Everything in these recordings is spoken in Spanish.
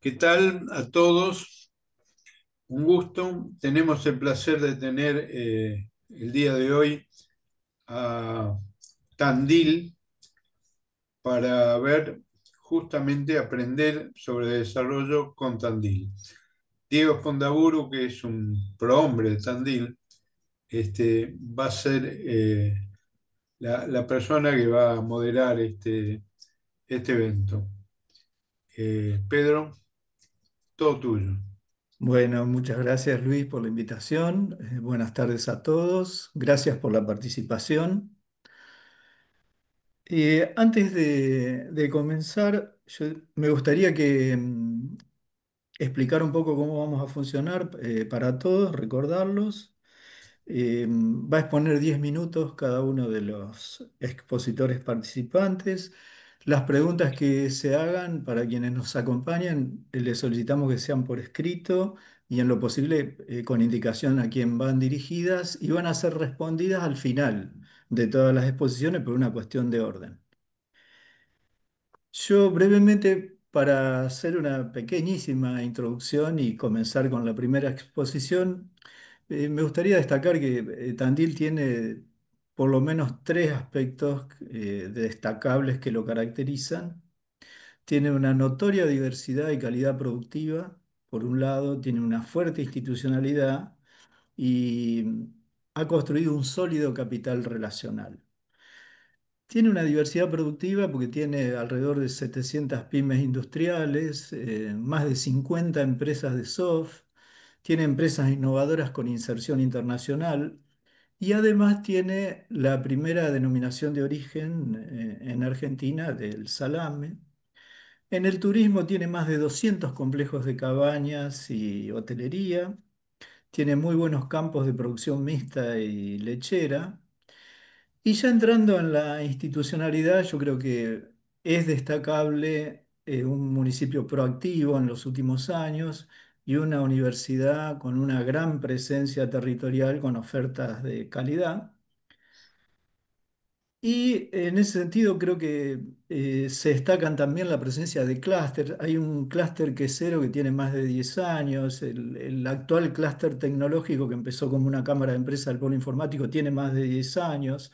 ¿Qué tal a todos? Un gusto. Tenemos el placer de tener el día de hoy a Tandil para ver justamente aprender sobre desarrollo con Tandil. Diego Spondaburu, que es un prohombre de Tandil, va a ser la persona que va a moderar este evento. Pedro, todo tuyo. Bueno, muchas gracias Luis por la invitación. Buenas tardes a todos. Gracias por la participación. Antes de comenzar, me gustaría que explicar un poco cómo vamos a funcionar para todos, recordarlos. Va a exponer 10 minutos cada uno de los expositores participantes. Las preguntas que se hagan para quienes nos acompañan, les solicitamos que sean por escrito y en lo posible con indicación a quién van dirigidas y van a ser respondidas al final de todas las exposiciones por una cuestión de orden. Yo brevemente, para hacer una pequeñísima introducción y comenzar con la primera exposición, me gustaría destacar que Tandil tiene por lo menos tres aspectos destacables que lo caracterizan. Tiene una notoria diversidad y calidad productiva, por un lado, tiene una fuerte institucionalidad y ha construido un sólido capital relacional. Tiene una diversidad productiva porque tiene alrededor de 700 pymes industriales, más de 50 empresas de soft, tiene empresas innovadoras con inserción internacional y además tiene la primera denominación de origen en Argentina del salame. En el turismo tiene más de 200 complejos de cabañas y hotelería, tiene muy buenos campos de producción mixta y lechera. Y ya entrando en la institucionalidad, yo creo que es destacable un municipio proactivo en los últimos años y una universidad con una gran presencia territorial con ofertas de calidad. Y en ese sentido creo que se destacan también la presencia de clúster. Hay un clúster quesero que tiene más de 10 años, el actual clúster tecnológico que empezó como una cámara de empresa del polo informático tiene más de 10 años.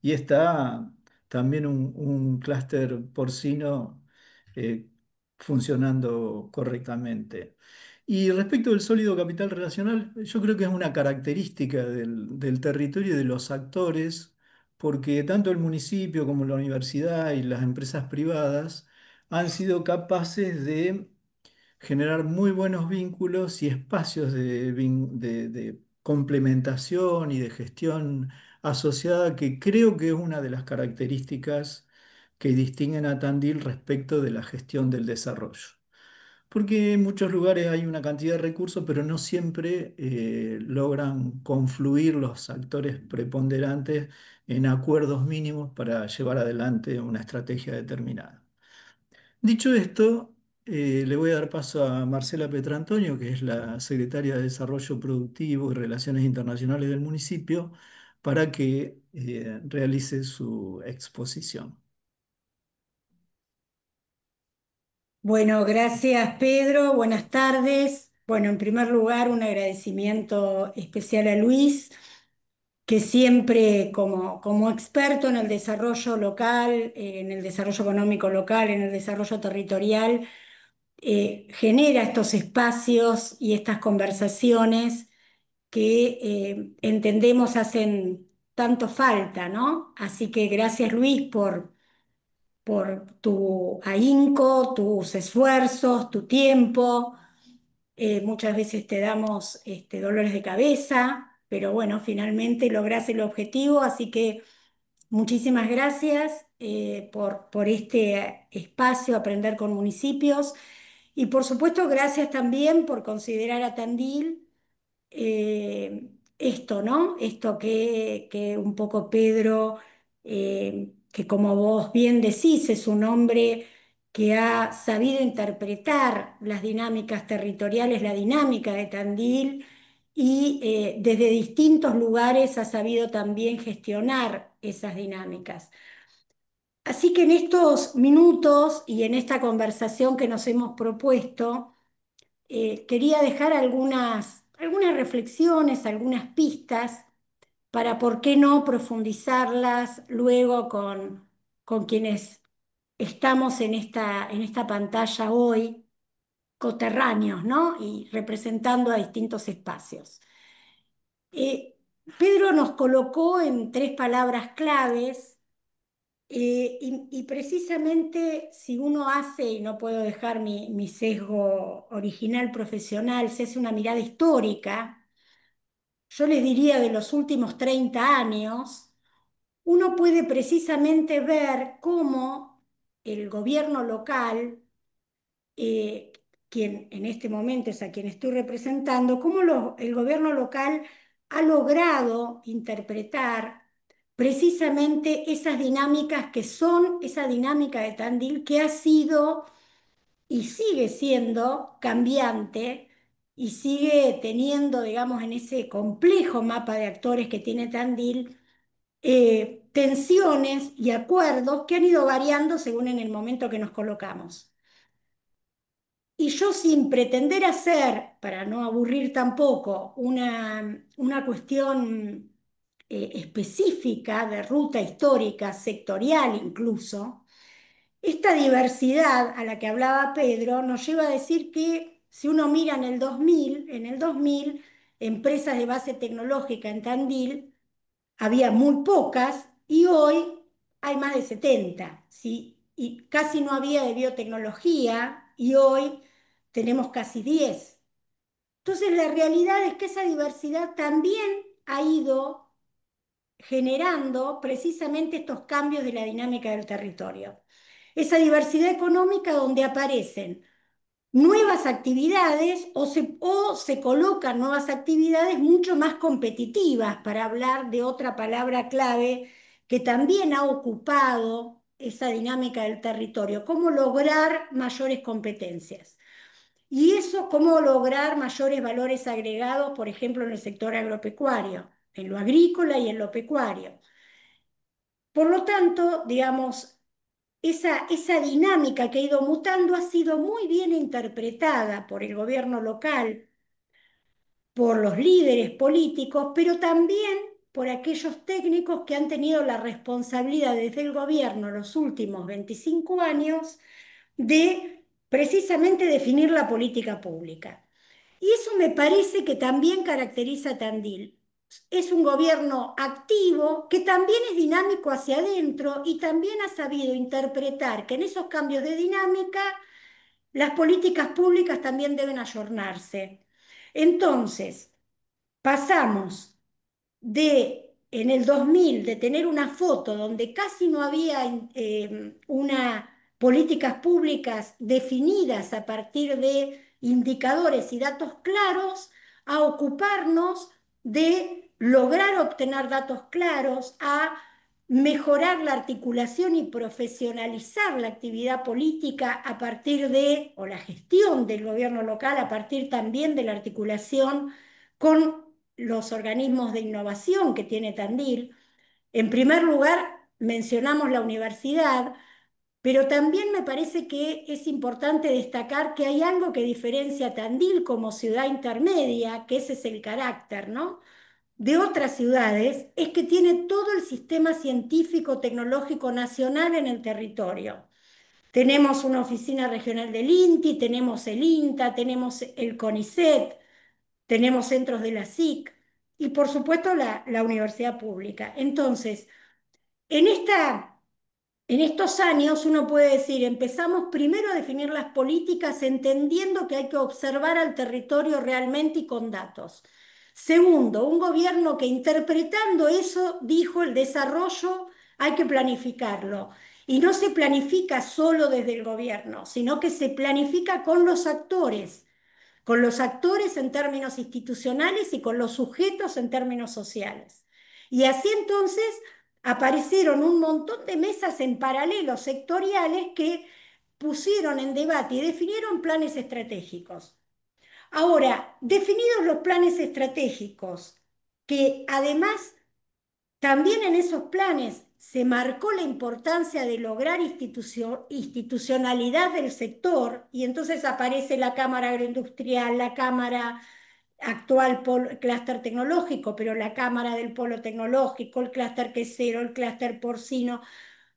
Y está también un clúster porcino eh, funcionando correctamente. Y respecto del sólido capital relacional, yo creo que es una característica del territorio y de los actores, porque tanto el municipio como la universidad y las empresas privadas han sido capaces de generar muy buenos vínculos y espacios de complementación y de gestión asociada, que creo que es una de las características que distinguen a Tandil respecto de la gestión del desarrollo. Porque en muchos lugares hay una cantidad de recursos, pero no siempre logran confluir los actores preponderantes en acuerdos mínimos para llevar adelante una estrategia determinada. Dicho esto, le voy a dar paso a Marcela Petrantonio, que es la secretaria de Desarrollo Productivo y Relaciones Internacionales del municipio, para que realice su exposición. Bueno, gracias Pedro, buenas tardes. Bueno, en primer lugar, un agradecimiento especial a Luis, que siempre como experto en el desarrollo local, en el desarrollo económico local, en el desarrollo territorial, genera estos espacios y estas conversaciones que entendemos hacen tanto falta, ¿no? Así que gracias Luis por tu ahínco, tus esfuerzos, tu tiempo. Muchas veces te damos dolores de cabeza, pero bueno, finalmente lográs el objetivo, así que muchísimas gracias por este espacio, Aprender con Municipios, y por supuesto gracias también por considerar a Tandil esto, ¿no? Esto que un poco Pedro, que como vos bien decís, es un hombre que ha sabido interpretar las dinámicas territoriales, la dinámica de Tandil, y desde distintos lugares ha sabido también gestionar esas dinámicas. Así que en estos minutos y en esta conversación que nos hemos propuesto, quería dejar algunas reflexiones, algunas pistas para, ¿por qué no?, profundizarlas luego con quienes estamos en esta pantalla hoy, coterráneos, ¿no? Y representando a distintos espacios. Eh, Pedro nos colocó en tres palabras claves, y precisamente si uno hace, y no puedo dejar mi sesgo original profesional, se hace una mirada histórica, yo les diría de los últimos 30 años, uno puede precisamente ver cómo el gobierno local, eh, quien en este momento es a quien estoy representando, cómo el gobierno local ha logrado interpretar precisamente esas dinámicas que son esa dinámica de Tandil que ha sido y sigue siendo cambiante y sigue teniendo, digamos, en ese complejo mapa de actores que tiene Tandil, tensiones y acuerdos que han ido variando según en el momento que nos colocamos. Y yo, sin pretender hacer, para no aburrir tampoco, una cuestión específica de ruta histórica, sectorial incluso, esta diversidad a la que hablaba Pedro nos lleva a decir que si uno mira en el 2000 empresas de base tecnológica en Tandil había muy pocas y hoy hay más de 70, ¿sí? Y casi no había de biotecnología y hoy tenemos casi 10. Entonces la realidad es que esa diversidad también ha ido generando precisamente estos cambios de la dinámica del territorio. Esa diversidad económica donde aparecen nuevas actividades o se colocan nuevas actividades mucho más competitivas, para hablar de otra palabra clave que también ha ocupado esa dinámica del territorio: cómo lograr mayores competencias. Y eso, cómo lograr mayores valores agregados, por ejemplo, en el sector agropecuario, en lo agrícola y en lo pecuario. Por lo tanto, digamos, esa dinámica que ha ido mutando ha sido muy bien interpretada por el gobierno local, por los líderes políticos, pero también por aquellos técnicos que han tenido la responsabilidad desde el gobierno los últimos 25 años de precisamente definir la política pública. Y eso me parece que también caracteriza a Tandil. Es un gobierno activo que también es dinámico hacia adentro y también ha sabido interpretar que en esos cambios de dinámica las políticas públicas también deben ayornarse. Entonces, pasamos en el 2000, de tener una foto donde casi no había políticas públicas definidas a partir de indicadores y datos claros, a ocuparnos de lograr obtener datos claros, a mejorar la articulación y profesionalizar la actividad política a partir de, o la gestión del gobierno local, a partir también de la articulación con los organismos de innovación que tiene Tandil. En primer lugar, mencionamos la universidad, pero también me parece que es importante destacar que hay algo que diferencia a Tandil como ciudad intermedia, que ese es el carácter, ¿no?, de otras ciudades, es que tiene todo el sistema científico tecnológico nacional en el territorio. Tenemos una oficina regional del INTI, tenemos el INTA, tenemos el CONICET, tenemos centros de la SIC y por supuesto la universidad pública. Entonces, en en estos años uno puede decir, empezamos primero a definir las políticas entendiendo que hay que observar al territorio realmente y con datos. Segundo, un gobierno que, interpretando eso, dijo: el desarrollo hay que planificarlo. Y no se planifica solo desde el gobierno, sino que se planifica con los actores en términos institucionales y con los sujetos en términos sociales. Y así entonces aparecieron un montón de mesas en paralelo sectoriales que pusieron en debate y definieron planes estratégicos. Ahora, definidos los planes estratégicos, que además también en esos planes se marcó la importancia de lograr institucionalidad del sector y entonces aparece la Cámara Agroindustrial, la Cámara actual clúster tecnológico, pero la Cámara del Polo Tecnológico, el clúster quesero, el clúster porcino,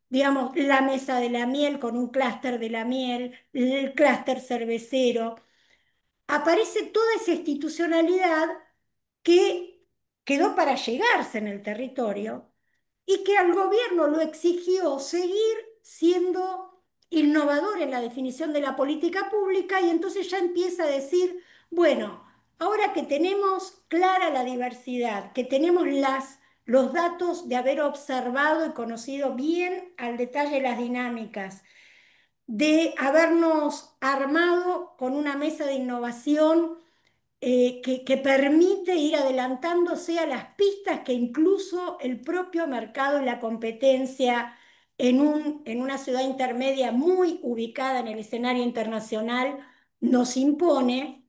digamos, la mesa de la miel con un clúster de la miel, el clúster cervecero. Aparece toda esa institucionalidad que quedó para llegarse en el territorio y que al gobierno lo exigió seguir siendo innovador en la definición de la política pública y entonces ya empieza a decir, bueno, ahora que tenemos clara la diversidad, que tenemos los datos de haber observado y conocido bien al detalle las dinámicas, de habernos armado con una mesa de innovación que permite ir adelantándose a las pistas que incluso el propio mercado y la competencia en una ciudad intermedia muy ubicada en el escenario internacional nos impone.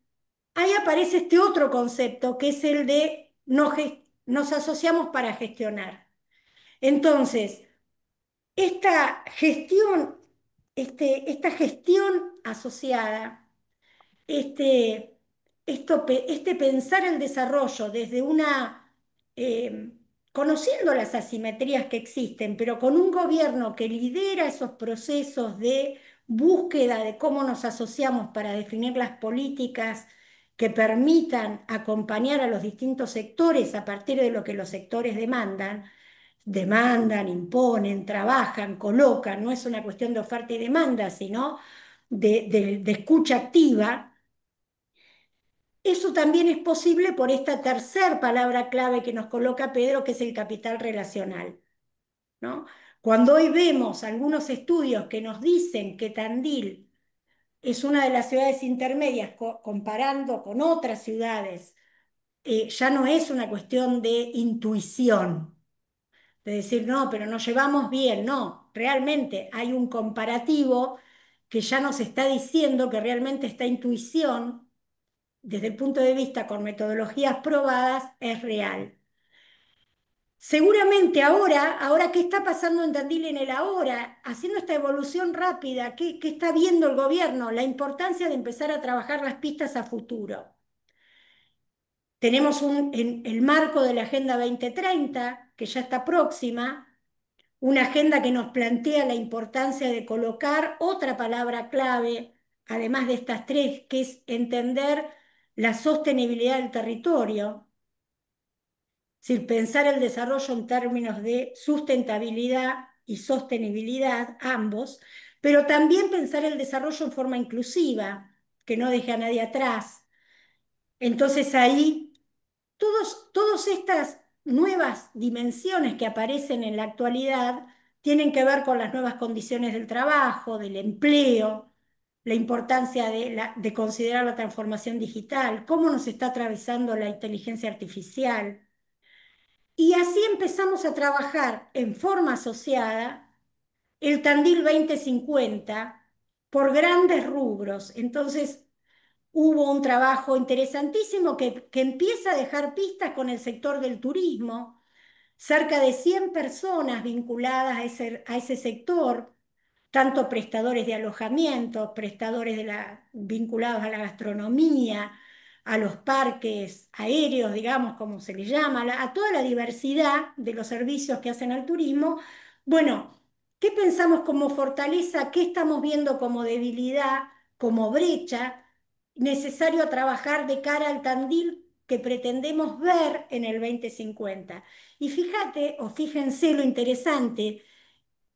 Ahí aparece este otro concepto que es el de nos asociamos para gestionar. Entonces, esta gestión, esta gestión asociada, este, este pensar el desarrollo desde eh, conociendo las asimetrías que existen, pero con un gobierno que lidera esos procesos de búsqueda de cómo nos asociamos para definir las políticas que permitan acompañar a los distintos sectores a partir de lo que los sectores demandan, imponen, trabajan, colocan, no es una cuestión de oferta y demanda, sino de escucha activa. Eso también es posible por esta tercer palabra clave que nos coloca Pedro, que es el capital relacional, ¿no? Cuando hoy vemos algunos estudios que nos dicen que Tandil es una de las ciudades intermedias comparando con otras ciudades, ya no es una cuestión de intuición, de decir, no, pero nos llevamos bien, no, realmente hay un comparativo que ya nos está diciendo que realmente esta intuición desde el punto de vista con metodologías probadas, es real. Seguramente ahora, ¿qué está pasando en Tandil en el ahora? Haciendo esta evolución rápida, ¿qué está viendo el gobierno? La importancia de empezar a trabajar las pistas a futuro. Tenemos en el marco de la Agenda 2030, que ya está próxima, una agenda que nos plantea la importancia de colocar otra palabra clave, además de estas tres, que es entender la sostenibilidad del territorio, es decir, pensar el desarrollo en términos de sustentabilidad y sostenibilidad, ambos, pero también pensar el desarrollo en forma inclusiva, que no deje a nadie atrás. Entonces ahí todas estas nuevas dimensiones que aparecen en la actualidad tienen que ver con las nuevas condiciones del trabajo, del empleo, la importancia de considerar la transformación digital, cómo nos está atravesando la inteligencia artificial. Y así empezamos a trabajar en forma asociada el Tandil 2050 por grandes rubros. Entonces hubo un trabajo interesantísimo que empieza a dejar pistas con el sector del turismo, cerca de 100 personas vinculadas a ese sector, tanto prestadores de alojamiento, prestadores vinculados a la gastronomía, a los parques aéreos, digamos, como se le llama, a toda la diversidad de los servicios que hacen al turismo. Bueno, ¿qué pensamos como fortaleza? ¿Qué estamos viendo como debilidad, como brecha necesario trabajar de cara al Tandil que pretendemos ver en el 2050? Y fíjate, o fíjense lo interesante,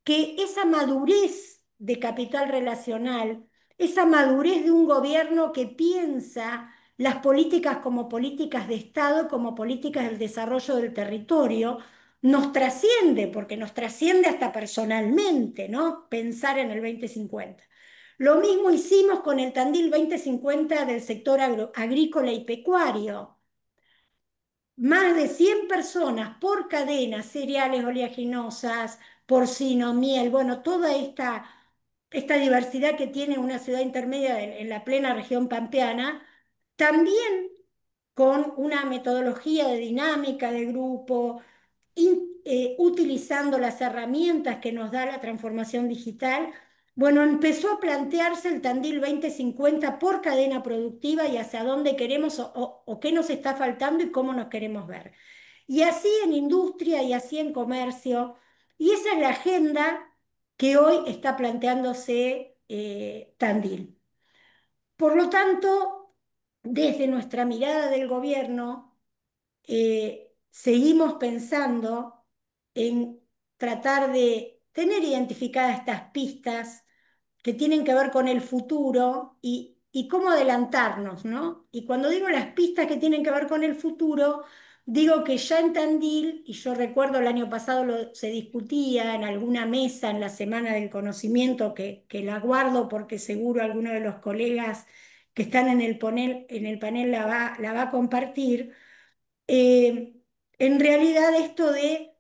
que esa madurez de capital relacional, esa madurez de un gobierno que piensa las políticas como políticas de Estado, como políticas del desarrollo del territorio, nos trasciende, porque nos trasciende hasta personalmente, ¿no? Pensar en el 2050. Lo mismo hicimos con el Tandil 2050 del sector agrícola y pecuario. Más de 100 personas por cadena, cereales, oleaginosas, porcino, miel, bueno, toda esta diversidad que tiene una ciudad intermedia en la plena región pampeana, también con una metodología de dinámica de grupo, utilizando las herramientas que nos da la transformación digital, bueno, empezó a plantearse el Tandil 2050 por cadena productiva y hacia dónde queremos o qué nos está faltando y cómo nos queremos ver. Y así en industria y así en comercio. Y esa es la agenda que hoy está planteándose Tandil. Por lo tanto, desde nuestra mirada del gobierno, seguimos pensando en tratar de tener identificadas estas pistas que tienen que ver con el futuro y cómo adelantarnos, ¿no? Y cuando digo las pistas que tienen que ver con el futuro, digo que ya en Tandil, y yo recuerdo el año pasado se discutía en alguna mesa en la Semana del Conocimiento, que la guardo porque seguro alguno de los colegas que están en el panel la va a compartir. eh, en realidad esto de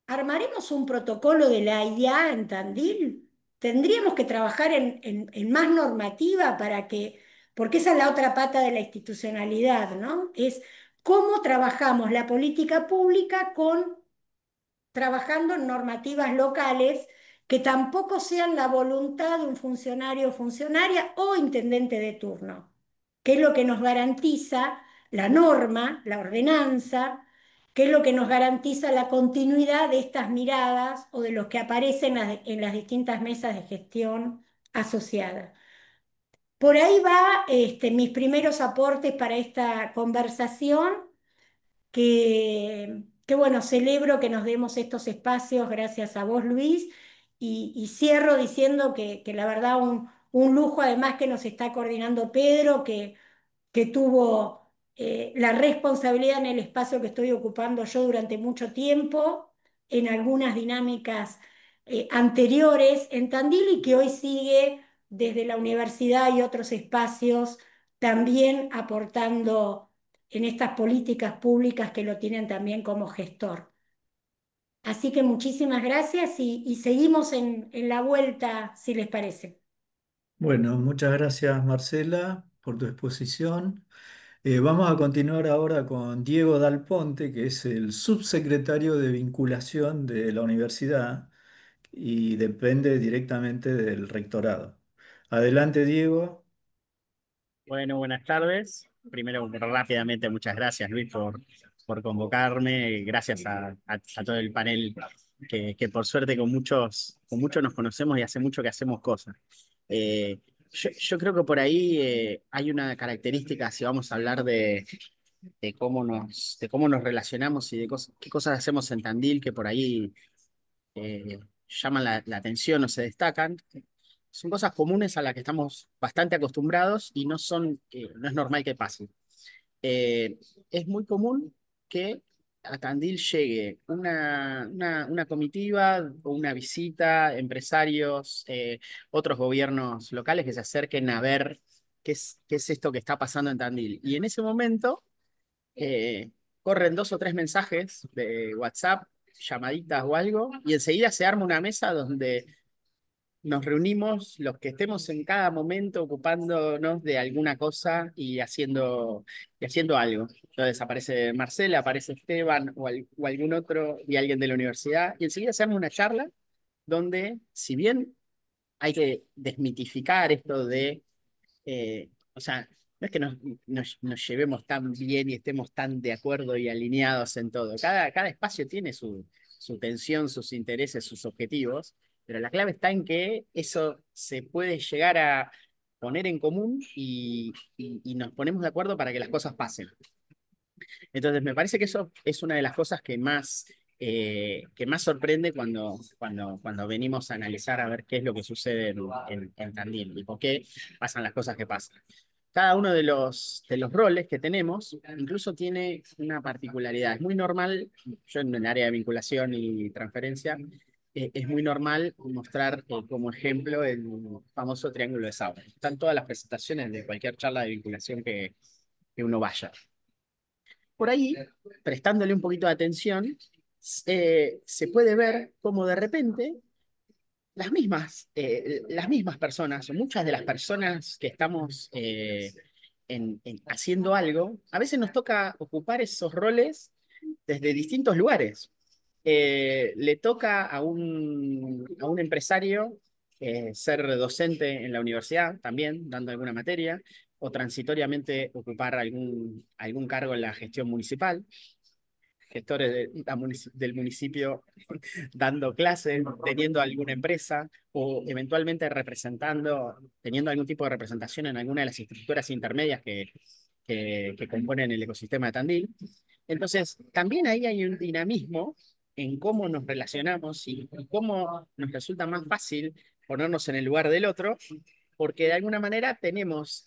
¿armaremos un protocolo de la IA en Tandil? Tendríamos que trabajar en más normativa para que, porque esa es la otra pata de la institucionalidad, ¿no? Es cómo trabajamos la política pública con trabajando en normativas locales que tampoco sean la voluntad de un funcionario o funcionaria o intendente de turno, que es lo que nos garantiza la norma, la ordenanza, que es lo que nos garantiza la continuidad de estas miradas o de los que aparecen en las distintas mesas de gestión asociadas. Por ahí va mis primeros aportes para esta conversación que bueno, celebro que nos demos estos espacios gracias a vos, Luis, y cierro diciendo que la verdad un lujo además que nos está coordinando Pedro, que tuvo la responsabilidad en el espacio que estoy ocupando yo durante mucho tiempo, en algunas dinámicas anteriores en Tandil y que hoy sigue desde la universidad y otros espacios también aportando en estas políticas públicas que lo tienen también como gestor. Así que muchísimas gracias y seguimos en la vuelta, si les parece. Bueno, muchas gracias Marcela por tu exposición. Vamos a continuar ahora con Diego Dal Ponte, que es el subsecretario de vinculación de la universidad y depende directamente del rectorado. Adelante, Diego. Bueno, buenas tardes. Primero, rápidamente, muchas gracias, Luis, por convocarme. Gracias a todo el panel que por suerte con muchos nos conocemos y hace mucho que hacemos cosas. Eh, yo creo que por ahí hay una característica, si vamos a hablar de cómo nos relacionamos y de qué cosas hacemos en Tandil, que por ahí llaman la atención o se destacan. Son cosas comunes a las que estamos bastante acostumbrados y no es normal que pasen. Eh, es muy común que a Tandil llegue una comitiva o una visita, empresarios, otros gobiernos locales que se acerquen a ver qué es esto que está pasando en Tandil. Y en ese momento eh, corren dos o tres mensajes de WhatsApp, llamaditas o algo, y enseguida se arma una mesa donde nos reunimos los que estemos en cada momento ocupándonos de alguna cosa y haciendo algo. Entonces aparece Marcela, aparece Esteban o algún otro y alguien de la universidad, y enseguida se arma una charla donde, si bien hay que desmitificar esto o sea, no es que nos llevemos tan bien y estemos tan de acuerdo y alineados en todo. Cada espacio tiene su tensión, sus intereses, sus objetivos, pero la clave está en que eso se puede llegar a poner en común y nos ponemos de acuerdo para que las cosas pasen. Entonces, me parece que eso es una de las cosas que más sorprende cuando venimos a analizar a ver qué es lo que sucede en Tandil y por qué pasan las cosas que pasan. Cada uno de los roles que tenemos incluso tiene una particularidad. Es muy normal, yo en el área de vinculación y transferencia, es muy normal mostrar como ejemplo el famoso triángulo de Sauer. Están todas las presentaciones de cualquier charla de vinculación que uno vaya. Por ahí, prestándole un poquito de atención, se puede ver cómo de repente las mismas personas, o muchas de las personas que estamos haciendo algo, a veces nos toca ocupar esos roles desde distintos lugares. Le toca a un empresario ser docente en la universidad también, dando alguna materia, o transitoriamente ocupar algún cargo en la gestión municipal, gestores del municipio dando clases, teniendo alguna empresa o eventualmente teniendo algún tipo de representación en alguna de las estructuras intermedias que componen el ecosistema de Tandil. Entonces, también ahí hay un dinamismo en cómo nos relacionamos y cómo nos resulta más fácil ponernos en el lugar del otro, porque de alguna manera tenemos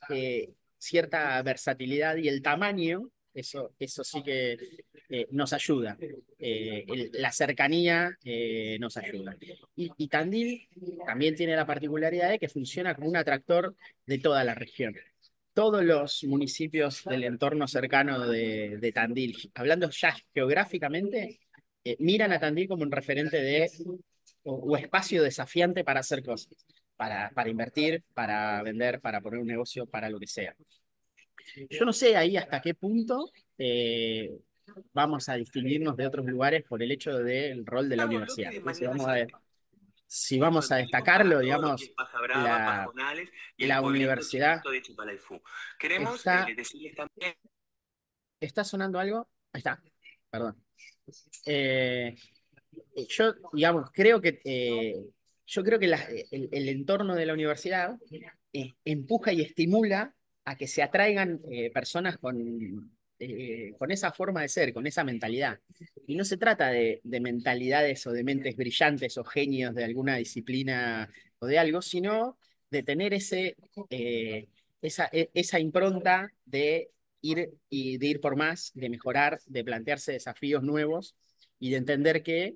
cierta versatilidad y el tamaño, eso sí que nos ayuda. La cercanía nos ayuda. Y Tandil también tiene la particularidad de que funciona como un atractor de toda la región. Todos los municipios del entorno cercano de Tandil, hablando ya geográficamente, miran a Tandil como un referente o espacio desafiante para hacer cosas, para invertir, para vender, para poner un negocio, para lo que sea. Yo no sé ahí hasta qué punto vamos a distinguirnos de otros lugares por el hecho del rol de la universidad. Si vamos a destacarlo, digamos, la universidad está... ¿Está sonando algo? Ahí está, perdón. Yo, digamos, yo creo que el entorno de la universidad empuja y estimula a que se atraigan personas con esa forma de ser, con esa mentalidad. Y no se trata de mentalidades o de mentes brillantes o genios de alguna disciplina o de algo, sino de tener esa impronta de ir por más, de mejorar, de plantearse desafíos nuevos y de entender que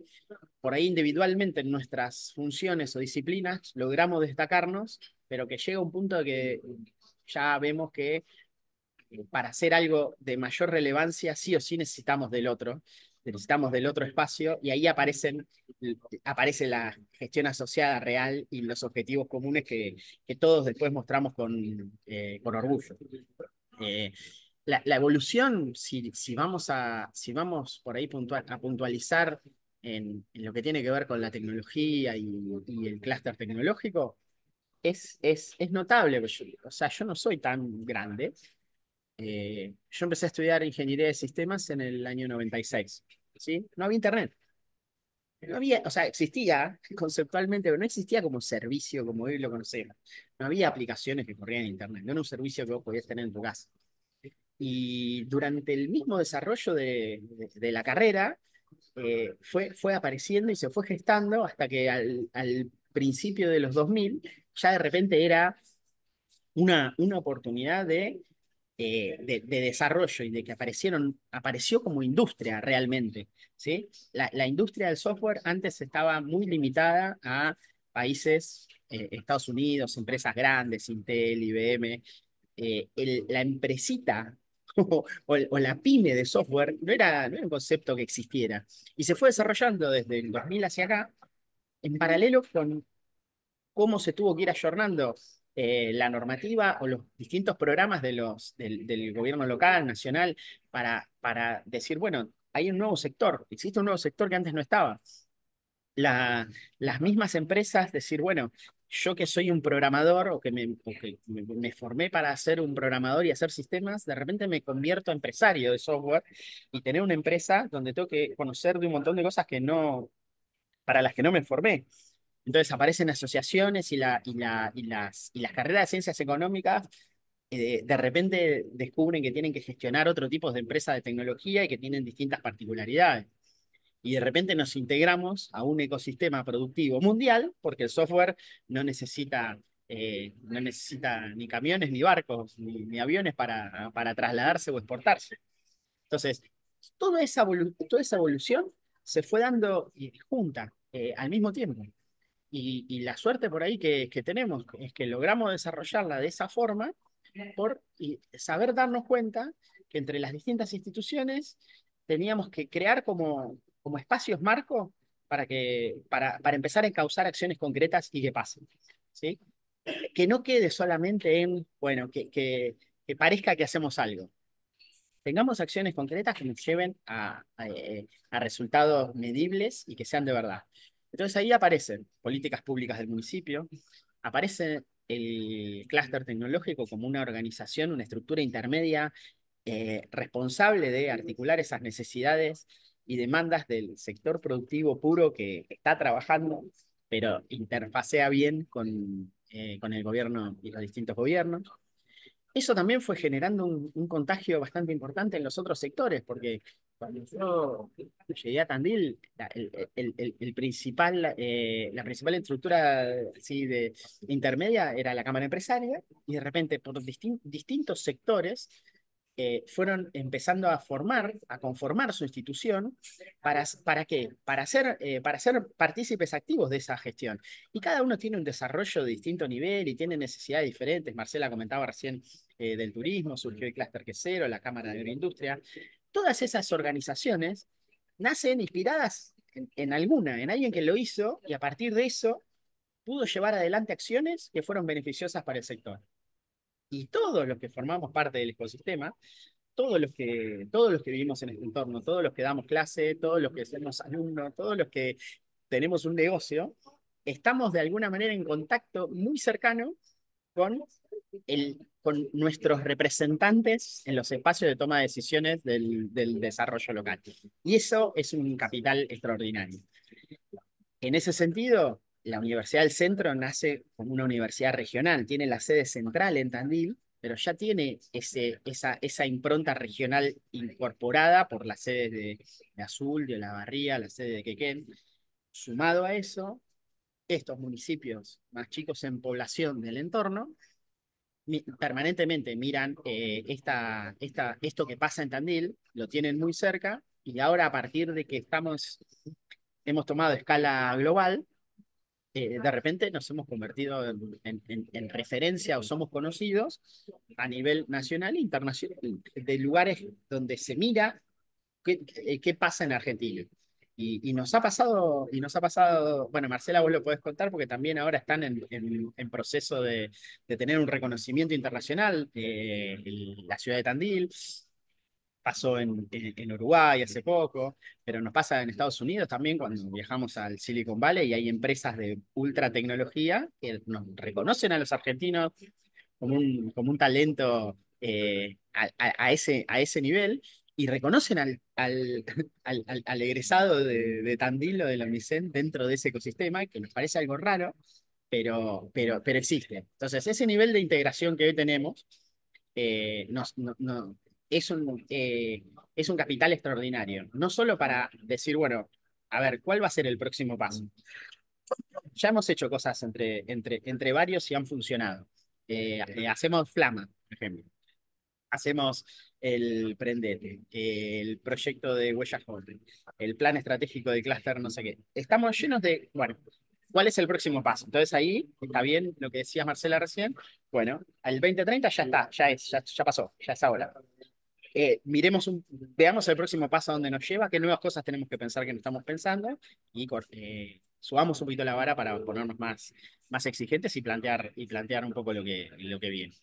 por ahí individualmente en nuestras funciones o disciplinas logramos destacarnos, pero que llega un punto de que ya vemos que para hacer algo de mayor relevancia sí o sí necesitamos del otro espacio y ahí aparece la gestión asociada real y los objetivos comunes que todos después mostramos con orgullo. La evolución, si vamos por ahí a puntualizar en lo que tiene que ver con la tecnología y el clúster tecnológico, es notable. O sea, yo no soy tan grande. Yo empecé a estudiar ingeniería de sistemas en el año 96, ¿sí? No había internet. No había, o sea, existía conceptualmente, pero no existía como servicio como hoy lo conocemos. No había aplicaciones que corrían en internet. No era un servicio que vos podías tener en tu casa. Y durante el mismo desarrollo de la carrera, fue apareciendo y se fue gestando hasta que al principio de los 2000 ya de repente era una oportunidad de desarrollo y de que apareció como industria realmente, ¿sí? La industria del software antes estaba muy limitada a países, Estados Unidos, empresas grandes, Intel, IBM. La empresita o la pyme de software no era un concepto que existiera. Y se fue desarrollando desde el 2000 hacia acá, en paralelo con cómo se tuvo que ir ayornando la normativa o los distintos programas del gobierno local, nacional, para decir, bueno, hay un nuevo sector, existe un nuevo sector que antes no estaba. Las mismas empresas decir, bueno, yo que soy un programador o que me formé para ser un programador y hacer sistemas, de repente me convierto a empresario de software y tener una empresa donde tengo que conocer de un montón de cosas para las que no me formé. Entonces aparecen asociaciones y las carreras de ciencias económicas de repente descubren que tienen que gestionar otro tipo de empresas de tecnología y que tienen distintas particularidades y de repente nos integramos a un ecosistema productivo mundial, porque el software no necesita ni camiones, ni barcos, ni aviones para trasladarse o exportarse. Entonces, toda esa evolución se fue dando junta al mismo tiempo. Y la suerte por ahí que tenemos es que logramos desarrollarla de esa forma y saber darnos cuenta que entre las distintas instituciones teníamos que crear como espacios marco para empezar a encauzar acciones concretas y que pasen, ¿sí? Que no quede solamente en, bueno, que parezca que hacemos algo. tengamos acciones concretas que nos lleven a resultados medibles y que sean de verdad. Entonces ahí aparecen políticas públicas del municipio, aparece el clúster tecnológico como una organización, una estructura intermedia responsable de articular esas necesidades y demandas del sector productivo puro que está trabajando, pero interfacea bien con el gobierno y los distintos gobiernos. Eso también fue generando un contagio bastante importante en los otros sectores, porque cuando yo llegué a Tandil, la principal estructura sí, intermedia era la Cámara Empresaria, y de repente por distintos sectores fueron empezando a conformar su institución. ¿Para qué? Para ser partícipes activos de esa gestión. Y cada uno tiene un desarrollo de distinto nivel y tiene necesidades diferentes. Marcela comentaba recién del turismo, surgió el Clúster Quesero, la Cámara de Agroindustria. Todas esas organizaciones nacen inspiradas en en alguien que lo hizo, y a partir de eso pudo llevar adelante acciones que fueron beneficiosas para el sector. Y todos los que formamos parte del ecosistema, todos los que vivimos en este entorno, todos los que damos clase, todos los que somos alumnos, todos los que tenemos un negocio, estamos de alguna manera en contacto muy cercano con, con nuestros representantes en los espacios de toma de decisiones del desarrollo local. Y eso es un capital extraordinario. En ese sentido, la Universidad del Centro nace como una universidad regional, tiene la sede central en Tandil, pero ya tiene esa impronta regional incorporada por las sedes de Azul, de Olavarría, la sede de Quequén. Sumado a eso, estos municipios más chicos en población del entorno permanentemente miran esto que pasa en Tandil, lo tienen muy cerca, y ahora a partir de que hemos tomado escala global, de repente nos hemos convertido en referencia o somos conocidos a nivel nacional e internacional de lugares donde se mira qué pasa en Argentina. Y nos ha pasado, bueno, Marcela, vos lo podés contar porque también ahora están en proceso de tener un reconocimiento internacional, la ciudad de Tandil. Pasó en Uruguay hace poco, pero nos pasa en Estados Unidos también cuando viajamos al Silicon Valley, y hay empresas de ultra tecnología que nos reconocen a los argentinos como un talento a ese nivel, y reconocen al egresado de Tandil o de la UNICEN dentro de ese ecosistema, que nos parece algo raro, pero existe. Entonces, ese nivel de integración que hoy tenemos es es un capital extraordinario, no solo para decir, bueno, a ver, ¿cuál va a ser el próximo paso? Ya hemos hecho cosas entre varios y han funcionado. Hacemos Flama, por ejemplo. Hacemos el Prendete, el proyecto de Huella Joven, el plan estratégico de clúster, no sé qué. Estamos llenos de, bueno, ¿cuál es el próximo paso? Entonces ahí está bien lo que decía Marcela recién. Bueno, al 2030 ya está, ya pasó, ya es ahora. Veamos el próximo paso a dónde nos lleva, qué nuevas cosas tenemos que pensar que no estamos pensando, y subamos un poquito la vara para ponernos más exigentes y plantear un poco lo que viene.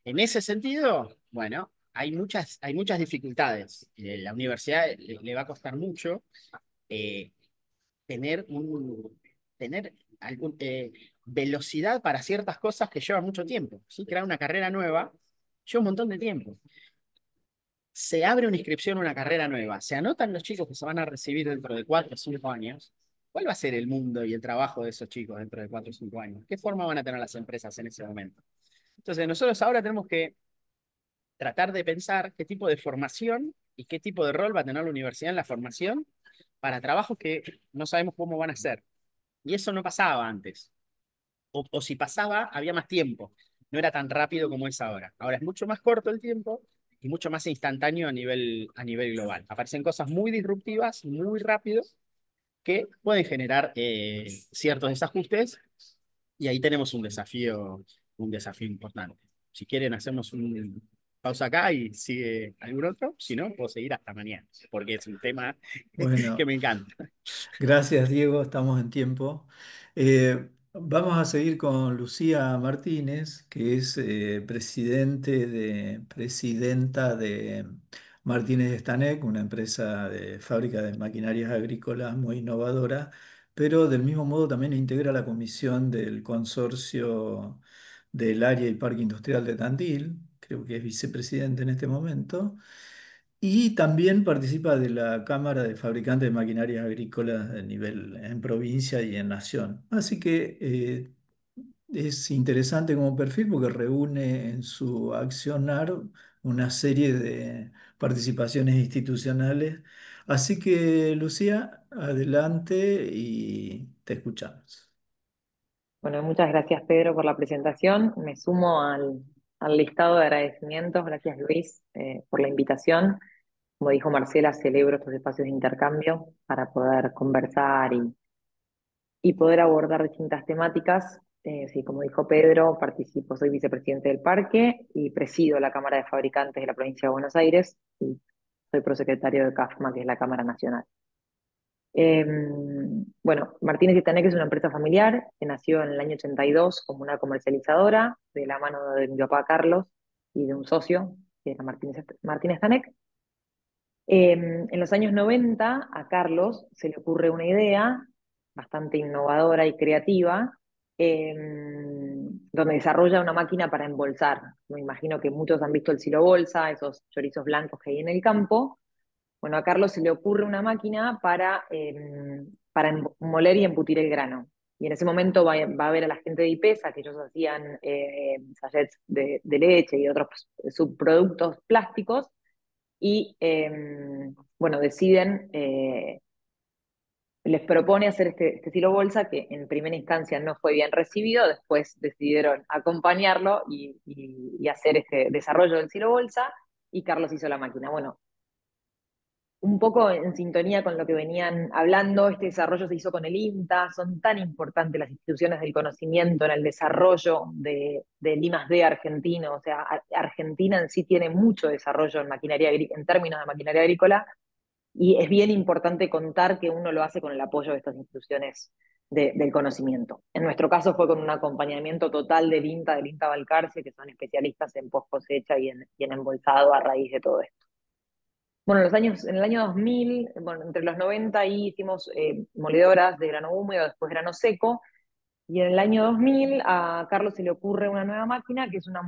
En ese sentido, bueno, hay muchas dificultades. La universidad le va a costar mucho eh, tener tener velocidad para ciertas cosas que llevan mucho tiempo. ¿Sí? Crear una carrera nueva lleva un montón de tiempo. Se abre una inscripción a una carrera nueva, se anotan los chicos que se van a recibir dentro de 4 o 5 años. ¿Cuál va a ser el mundo y el trabajo de esos chicos dentro de 4 o 5 años? ¿Qué forma van a tener las empresas en ese momento? Entonces, nosotros ahora tenemos que tratar de pensar qué tipo de formación y qué tipo de rol va a tener la universidad en la formación para trabajos que no sabemos cómo van a ser. Y eso no pasaba antes. O si pasaba, había más tiempo. No era tan rápido como es ahora. Ahora es mucho más corto el tiempo y mucho más instantáneo a nivel global. Aparecen cosas muy disruptivas, muy rápido, que pueden generar ciertos desajustes, y ahí tenemos un desafío importante. Si quieren, hacemos una pausa acá y sigue algún otro. Si no, puedo seguir hasta mañana, porque es un tema que Bueno, me encanta. gracias Diego, estamos en tiempo. Eh, Vamos a seguir con Lucía Martínez, que es presidenta de Martínez Stanec, una empresa de fábrica de maquinarias agrícolas muy innovadora, pero del mismo modo también integra la comisión del consorcio del área y parque industrial de Tandil, creo que es vicepresidente en este momento. Y también participa de la Cámara de Fabricantes de Maquinarias Agrícolas de nivel en provincia y en nación. Así que es interesante como perfil porque reúne en su accionar una serie de participaciones institucionales. Así que, Lucía, adelante y te escuchamos. Bueno, muchas gracias Pedro por la presentación. Me sumo al listado de agradecimientos. Gracias Luis por la invitación. Como dijo Marcela, celebro estos espacios de intercambio para poder conversar y poder abordar distintas temáticas. Sí, como dijo Pedro, participo, soy vicepresidente del parque y presido la Cámara de Fabricantes de la provincia de Buenos Aires y soy prosecretario de CAFMA, que es la Cámara Nacional. Eh, bueno, Martínez y Tanek es una empresa familiar que nació en el año 82 como una comercializadora de la mano de mi papá Carlos y de un socio, que era Martínez Tanek. En los años 90 a Carlos se le ocurre una idea bastante innovadora y creativa, eh, donde desarrolla una máquina para embolsar. Me imagino que muchos han visto el silo bolsa, esos chorizos blancos que hay en el campo. Bueno, a Carlos se le ocurre una máquina para moler y embutir el grano. Y en ese momento va a ver a la gente de IPESA, que ellos hacían sachets de leche y otros subproductos plásticos, y bueno, les propone hacer este estilo bolsa que en primera instancia no fue bien recibido, después decidieron acompañarlo y hacer este desarrollo del estilo bolsa, y Carlos hizo la máquina. Bueno, un poco en sintonía con lo que venían hablando, este desarrollo se hizo con el INTA, son tan importantes las instituciones del conocimiento en el desarrollo del I+D argentino, o sea, Argentina en sí tiene mucho desarrollo en maquinaria, en términos de maquinaria agrícola, y es bien importante contar que uno lo hace con el apoyo de estas instituciones del conocimiento. En nuestro caso fue con un acompañamiento total del INTA Balcarce, que son especialistas en post cosecha y en embolsado a raíz de todo esto. Bueno, en el año 2000, bueno, entre los 90 ahí hicimos moledoras de grano húmedo, después grano seco, y en el año 2000 a Carlos se le ocurre una nueva máquina, que es una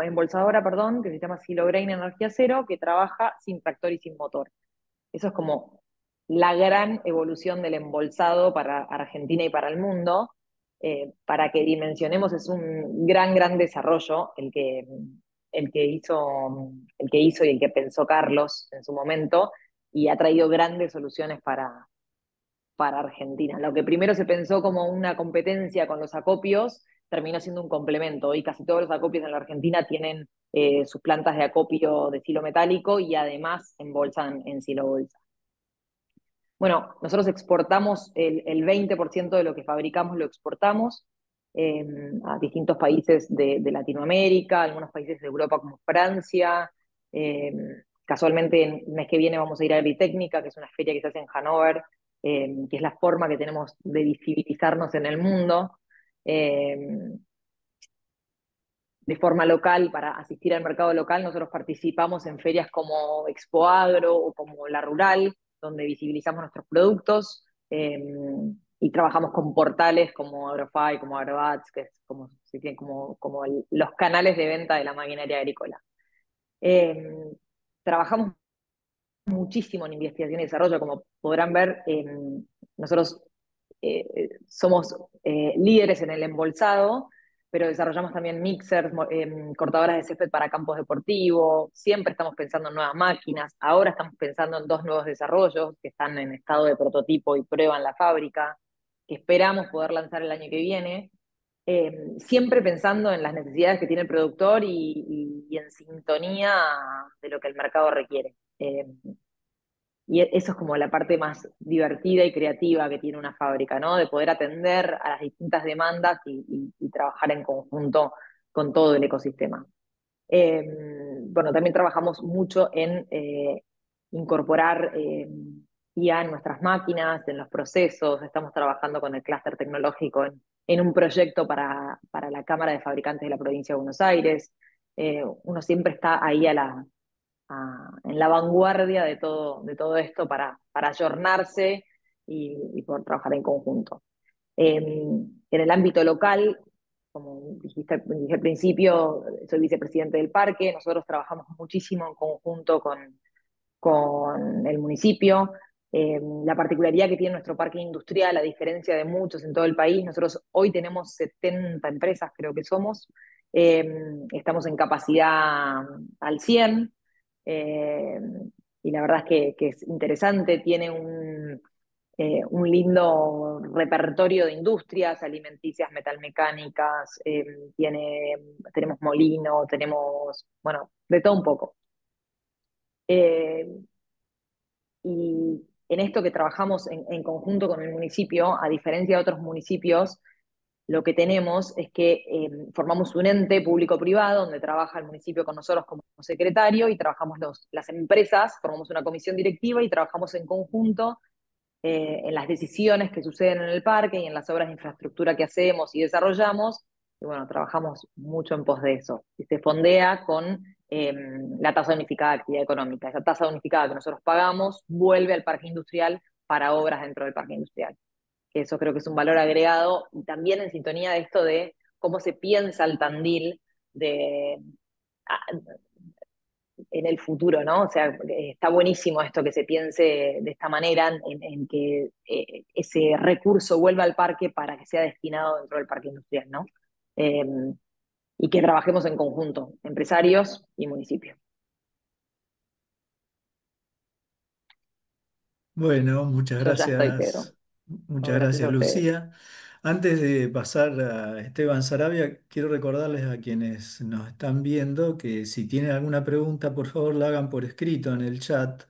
embolsadora, perdón, que se llama Silograin Energía Cero, que trabaja sin tractor y sin motor. Eso es como la gran evolución del embolsado para Argentina y para el mundo. Para que dimensionemos, es un gran desarrollo el que hizo y el que pensó Carlos en su momento, y ha traído grandes soluciones para Argentina. Lo que primero se pensó como una competencia con los acopios, terminó siendo un complemento. Hoy casi todos los acopios en la Argentina tienen sus plantas de acopio de silo metálico y además embolsan en silo bolsa. Bueno, nosotros exportamos el 20% de lo que fabricamos, lo exportamos eh, a distintos países de Latinoamérica, algunos países de Europa como Francia. eh, Casualmente el mes que viene vamos a ir a Agritécnica, que es una feria que se hace en Hannover, que es la forma que tenemos de visibilizarnos en el mundo. eh, de forma local, para asistir al mercado local, nosotros participamos en ferias como Expo Agro o como La Rural, donde visibilizamos nuestros productos, y trabajamos con portales como Agrofy, como Agrobats, que es como los canales de venta de la maquinaria agrícola. Trabajamos muchísimo en investigación y desarrollo, como podrán ver, nosotros somos líderes en el embolsado, pero desarrollamos también mixers, cortadoras de césped para campos deportivos, siempre estamos pensando en nuevas máquinas, ahora estamos pensando en 2 nuevos desarrollos que están en estado de prototipo y prueba en la fábrica, que esperamos poder lanzar el año que viene, siempre pensando en las necesidades que tiene el productor y en sintonía de lo que el mercado requiere. Y eso es como la parte más divertida y creativa que tiene una fábrica, ¿no? De poder atender a las distintas demandas y trabajar en conjunto con todo el ecosistema. Bueno, también trabajamos mucho en incorporar IA en nuestras máquinas, en los procesos. Estamos trabajando con el clúster tecnológico en un proyecto para la Cámara de Fabricantes de la provincia de Buenos Aires. Uno siempre está ahí en la vanguardia de todo esto para ayornarse y poder trabajar en conjunto. En el ámbito local, como dije al principio, soy vicepresidente del parque, nosotros trabajamos muchísimo en conjunto con el municipio. La particularidad que tiene nuestro parque industrial, a diferencia de muchos en todo el país, nosotros hoy tenemos 70 empresas, creo que somos. Eh, Estamos en capacidad al 100, eh, y la verdad es que es interesante, tiene un lindo repertorio de industrias alimenticias, metalmecánicas, tenemos molino, tenemos, bueno, de todo un poco. Eh, y en esto que trabajamos en conjunto con el municipio, a diferencia de otros municipios, lo que tenemos es que formamos un ente público-privado donde trabaja el municipio con nosotros como secretario y trabajamos las empresas, formamos una comisión directiva y trabajamos en conjunto en las decisiones que suceden en el parque y en las obras de infraestructura que hacemos y desarrollamos. Y bueno, trabajamos mucho en pos de eso. Y se fondea con la tasa unificada de actividad económica. Esa tasa unificada que nosotros pagamos vuelve al parque industrial para obras dentro del parque industrial. Que eso creo que es un valor agregado y también en sintonía de esto de cómo se piensa el Tandil de, en el futuro, ¿no? O sea, está buenísimo esto que se piense de esta manera, en que ese recurso vuelva al parque para que sea destinado dentro del parque industrial, ¿no? Eh, y que trabajemos en conjunto, empresarios y municipios. Bueno, muchas Yo ya estoy, Pedro. gracias. No, Muchas gracias a gracias, ustedes. Lucía. Antes de pasar a Esteban Sarabia, quiero recordarles a quienes nos están viendo que si tienen alguna pregunta, por favor la hagan por escrito en el chat,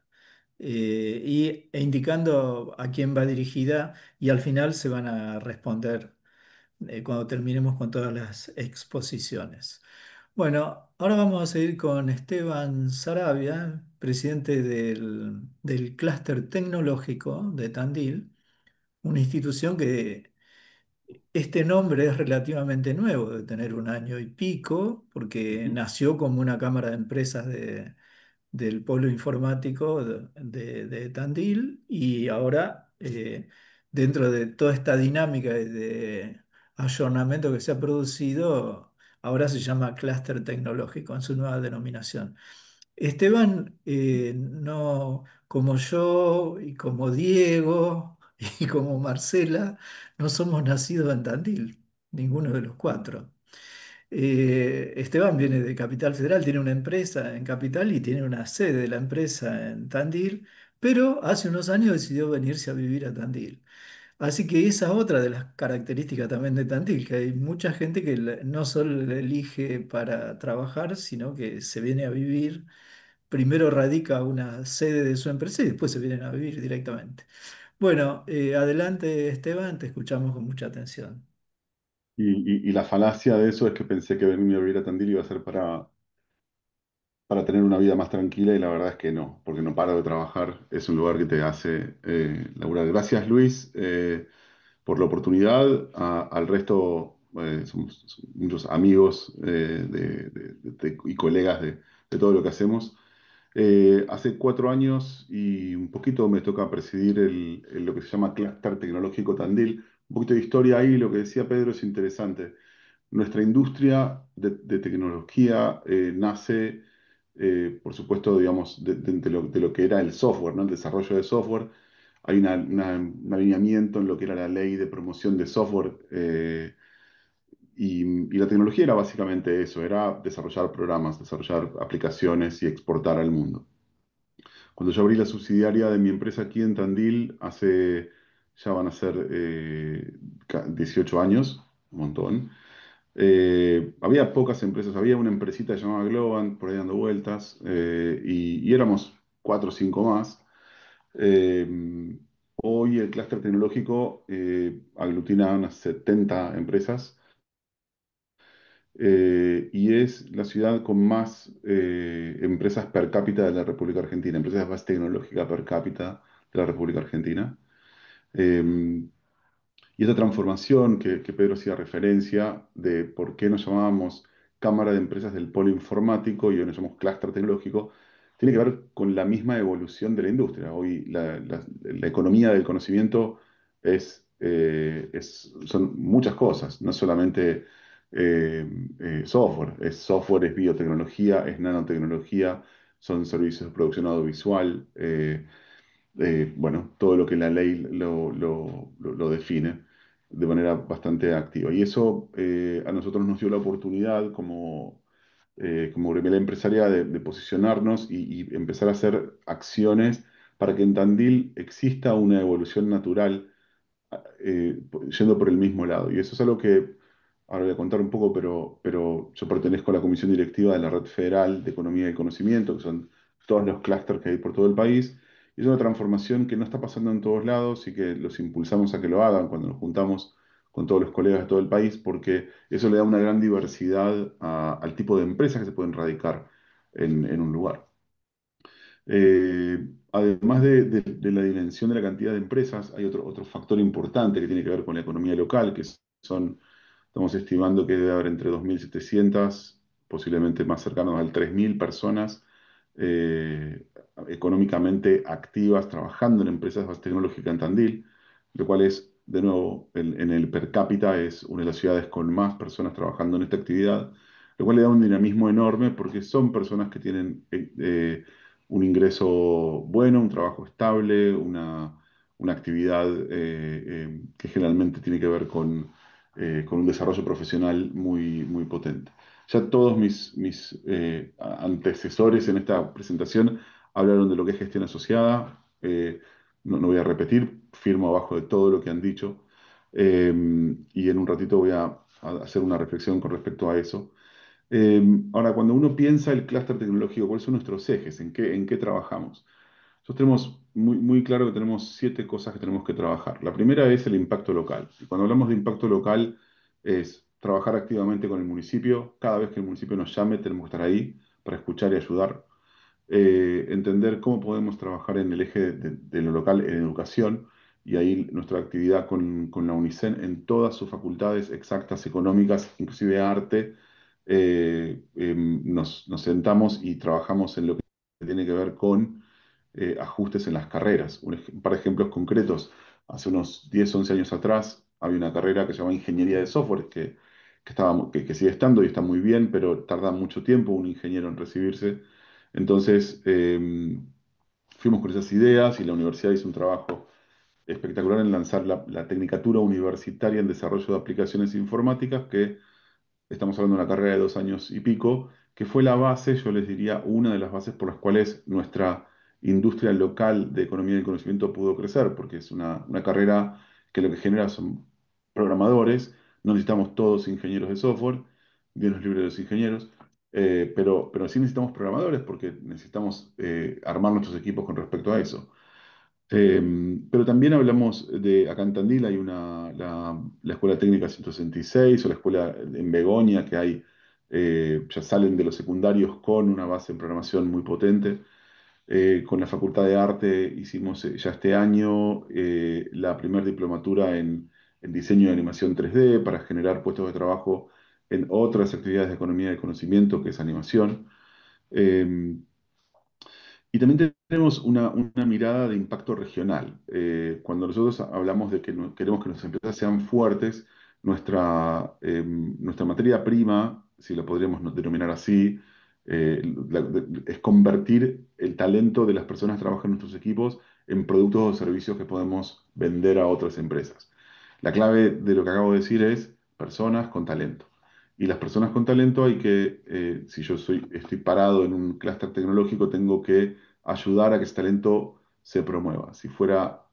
e indicando a quién va dirigida, y al final se van a responder cuando terminemos con todas las exposiciones. Bueno, ahora vamos a seguir con Esteban Sarabia, presidente del Clúster Tecnológico de Tandil, una institución que este nombre es relativamente nuevo, de tener un año y pico, porque Ujú. nació como una cámara de empresas del polo informático de Tandil, y ahora, dentro de toda esta dinámica de ayornamiento que se ha producido, ahora se llama Clúster Tecnológico en su nueva denominación. Esteban, no, como yo y como Diego y como Marcela, no somos nacidos en Tandil, ninguno de los cuatro. Esteban viene de Capital Federal, tiene una empresa en Capital y tiene una sede de la empresa en Tandil, pero hace unos años decidió venirse a vivir a Tandil. Así que esa es otra de las características también de Tandil, que hay mucha gente que no solo la elige para trabajar, sino que se viene a vivir, primero radica una sede de su empresa y después se vienen a vivir directamente. Bueno, adelante Esteban, te escuchamos con mucha atención. Y la falacia de eso es que pensé que venirme a vivir a Tandil iba a ser para tener una vida más tranquila y la verdad es que no, porque no paro de trabajar. Es un lugar que te hace laburar. Gracias, Luis, por la oportunidad. Al resto, somos muchos amigos y colegas de todo lo que hacemos. Hace 4 años y un poquito me toca presidir lo que se llama Clúster Tecnológico Tandil. Un poquito de historia ahí, lo que decía Pedro es interesante. Nuestra industria de tecnología nace, por supuesto, digamos, de lo que era el software, ¿no? El desarrollo de software. Hay un alineamiento en lo que era la ley de promoción de software, y la tecnología era básicamente eso, era desarrollar programas, desarrollar aplicaciones y exportar al mundo. Cuando yo abrí la subsidiaria de mi empresa aquí en Tandil, ya van a ser 18 años, un montón. Había pocas empresas, había una empresita llamada Globant por ahí dando vueltas, y éramos 4 o 5 más. Hoy el clúster tecnológico aglutina a unas 70 empresas, y es la ciudad con más empresas per cápita de la República Argentina, empresas más tecnológicas per cápita de la República Argentina. Eh, y esta transformación que Pedro hacía referencia de por qué nos llamábamos Cámara de Empresas del Polo Informático y hoy nos llamamos Clúster Tecnológico, tiene que ver con la misma evolución de la industria. Hoy la economía del conocimiento son muchas cosas, no solamente software. Es software, es biotecnología, es nanotecnología, son servicios de producción audiovisual. Bueno, todo lo que la ley lo define de manera bastante activa. Y eso a nosotros nos dio la oportunidad como gremial empresaria de posicionarnos y empezar a hacer acciones para que en Tandil exista una evolución natural yendo por el mismo lado. Y eso es algo que ahora voy a contar un poco, pero yo pertenezco a la comisión directiva de la Red Federal de Economía y Conocimiento, que son todos los clústeres que hay por todo el país. Y es una transformación que no está pasando en todos lados y que los impulsamos a que lo hagan cuando nos juntamos con todos los colegas de todo el país, porque eso le da una gran diversidad al tipo de empresas que se pueden radicar en un lugar. Además de la dimensión de la cantidad de empresas, hay otro factor importante que tiene que ver con la economía local, estamos estimando que debe haber entre 2.700, posiblemente más cercanos al 3.000 personas eh, económicamente activas trabajando en empresas tecnológicas en Tandil, lo cual es, de nuevo, en el per cápita es una de las ciudades con más personas trabajando en esta actividad, lo cual le da un dinamismo enorme porque son personas que tienen un ingreso bueno, un trabajo estable, una actividad que generalmente tiene que ver con un desarrollo profesional muy potente. Ya todos mis antecesores en esta presentación hablaron de lo que es gestión asociada. No voy a repetir, firmo abajo de todo lo que han dicho. Y en un ratito voy a hacer una reflexión con respecto a eso. Ahora, cuando uno piensa el clúster tecnológico, ¿cuáles son nuestros ejes? ¿En qué trabajamos? Nosotros tenemos muy claro que tenemos 7 cosas que tenemos que trabajar. La primera es el impacto local. Y cuando hablamos de impacto local, es trabajar activamente con el municipio. Cada vez que el municipio nos llame, tenemos que estar ahí para escuchar y ayudar. Entender cómo podemos trabajar en el eje de lo local en educación y ahí nuestra actividad con la UNICEN en todas sus facultades exactas, económicas, inclusive arte, nos sentamos y trabajamos en lo que tiene que ver con ajustes en las carreras. Un par de ejemplos concretos. Hace unos 10 11 años atrás había una carrera que se llama Ingeniería de Software, que sigue estando y está muy bien, pero tarda mucho tiempo un ingeniero en recibirse. Entonces, fuimos con esas ideas y la universidad hizo un trabajo espectacular en lanzar la Tecnicatura Universitaria en Desarrollo de Aplicaciones Informáticas, que estamos hablando de una carrera de 2 años y pico, que fue la base, yo les diría, una de las bases por las cuales nuestra industria local de economía del conocimiento pudo crecer, porque es una carrera que lo que genera son programadores, no necesitamos todos ingenieros de software, Dios nos libre de los ingenieros, pero sí necesitamos programadores porque necesitamos armar nuestros equipos con respecto a eso. Pero también hablamos acá en Tandil hay la Escuela Técnica 166 o la escuela en Begoña que ya salen de los secundarios con una base en programación muy potente. Con la Facultad de Arte hicimos ya este año la primera diplomatura en diseño de animación 3D para generar puestos de trabajo en otras actividades de economía del conocimiento que es animación. Em, y también tenemos una mirada de impacto regional. Cuando nosotros hablamos de que queremos que nuestras empresas sean fuertes, nuestra materia prima, si la podríamos denominar así, es convertir el talento de las personas que trabajan en nuestros equipos en productos o servicios que podemos vender a otras empresas. La clave de lo que acabo de decir es personas con talento. Y las personas con talento si yo estoy parado en un clúster tecnológico, tengo que ayudar a que ese talento se promueva. Si fuera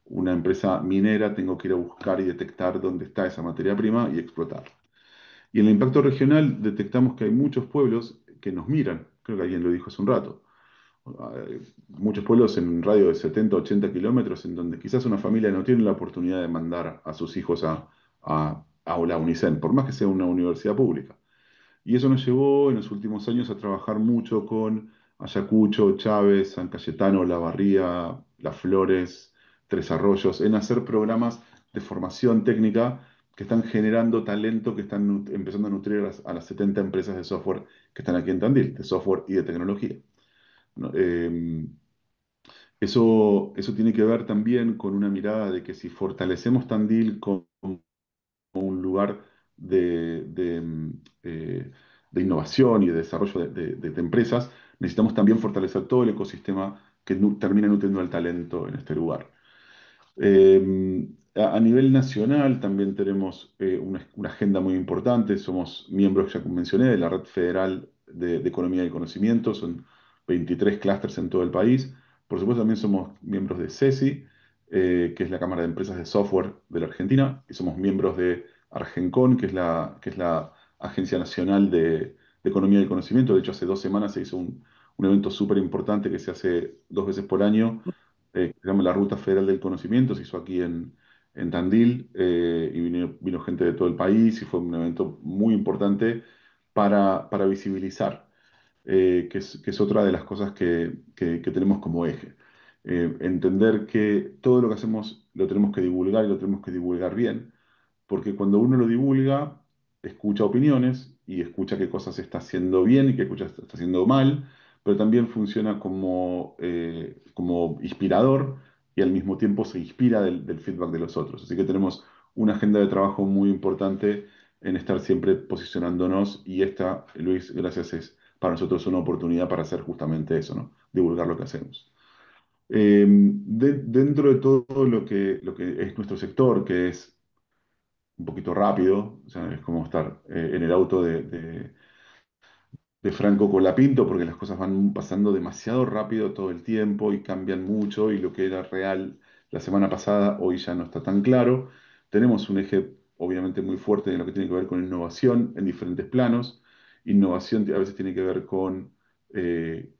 una empresa minera, tengo que ir a buscar y detectar dónde está esa materia prima y explotarla. Y en el impacto regional detectamos que hay muchos pueblos que nos miran, creo que alguien lo dijo hace un rato. Muchos pueblos en un radio de 70 80 kilómetros en donde quizás una familia no tiene la oportunidad de mandar a sus hijos a la UNICEN, por más que sea una universidad pública. Y eso nos llevó en los últimos años a trabajar mucho con Ayacucho, Chávez, San Cayetano, La Barría, Las Flores, Tres Arroyos, en hacer programas de formación técnica que están generando talento, que están empezando a nutrir a las 70 empresas de software que están aquí en Tandil, de software y de tecnología, ¿no? Eso tiene que ver también con una mirada de que si fortalecemos Tandil como un lugar de de innovación y de desarrollo de empresas, necesitamos también fortalecer todo el ecosistema que termina nutriendo el talento en este lugar. A nivel nacional también tenemos una agenda muy importante. Somos miembros, ya como mencioné, de la Red Federal de Economía y Conocimiento. Son 23 clústeres en todo el país. Por supuesto, también somos miembros de CESI, que es la Cámara de Empresas de Software de la Argentina. Y somos miembros de Argencon, que es la Agencia Nacional de Economía y Conocimiento. De hecho, hace 2 semanas se hizo un evento súper importante que se hace 2 veces por año, que se llama la Ruta Federal del Conocimiento. Se hizo aquí en Tandil, y vino gente de todo el país y fue un evento muy importante para visibilizar, que es otra de las cosas que tenemos como eje. Entender que todo lo que hacemos lo tenemos que divulgar y lo tenemos que divulgar bien, porque cuando uno lo divulga, escucha opiniones y escucha qué cosas se está haciendo bien y qué cosas se está haciendo mal, pero también funciona como inspirador y al mismo tiempo se inspira del feedback de los otros. Así que tenemos una agenda de trabajo muy importante en estar siempre posicionándonos, y esta, Luis, gracias, es para nosotros una oportunidad para hacer justamente eso, ¿no? Divulgar lo que hacemos. Dentro de todo lo que es nuestro sector, que es un poquito rápido, o sea, es como estar en el auto de Franco Colapinto, porque las cosas van pasando demasiado rápido todo el tiempo y cambian mucho, y lo que era real la semana pasada hoy ya no está tan claro. Tenemos un eje obviamente muy fuerte en lo que tiene que ver con innovación en diferentes planos. Innovación a veces tiene que ver con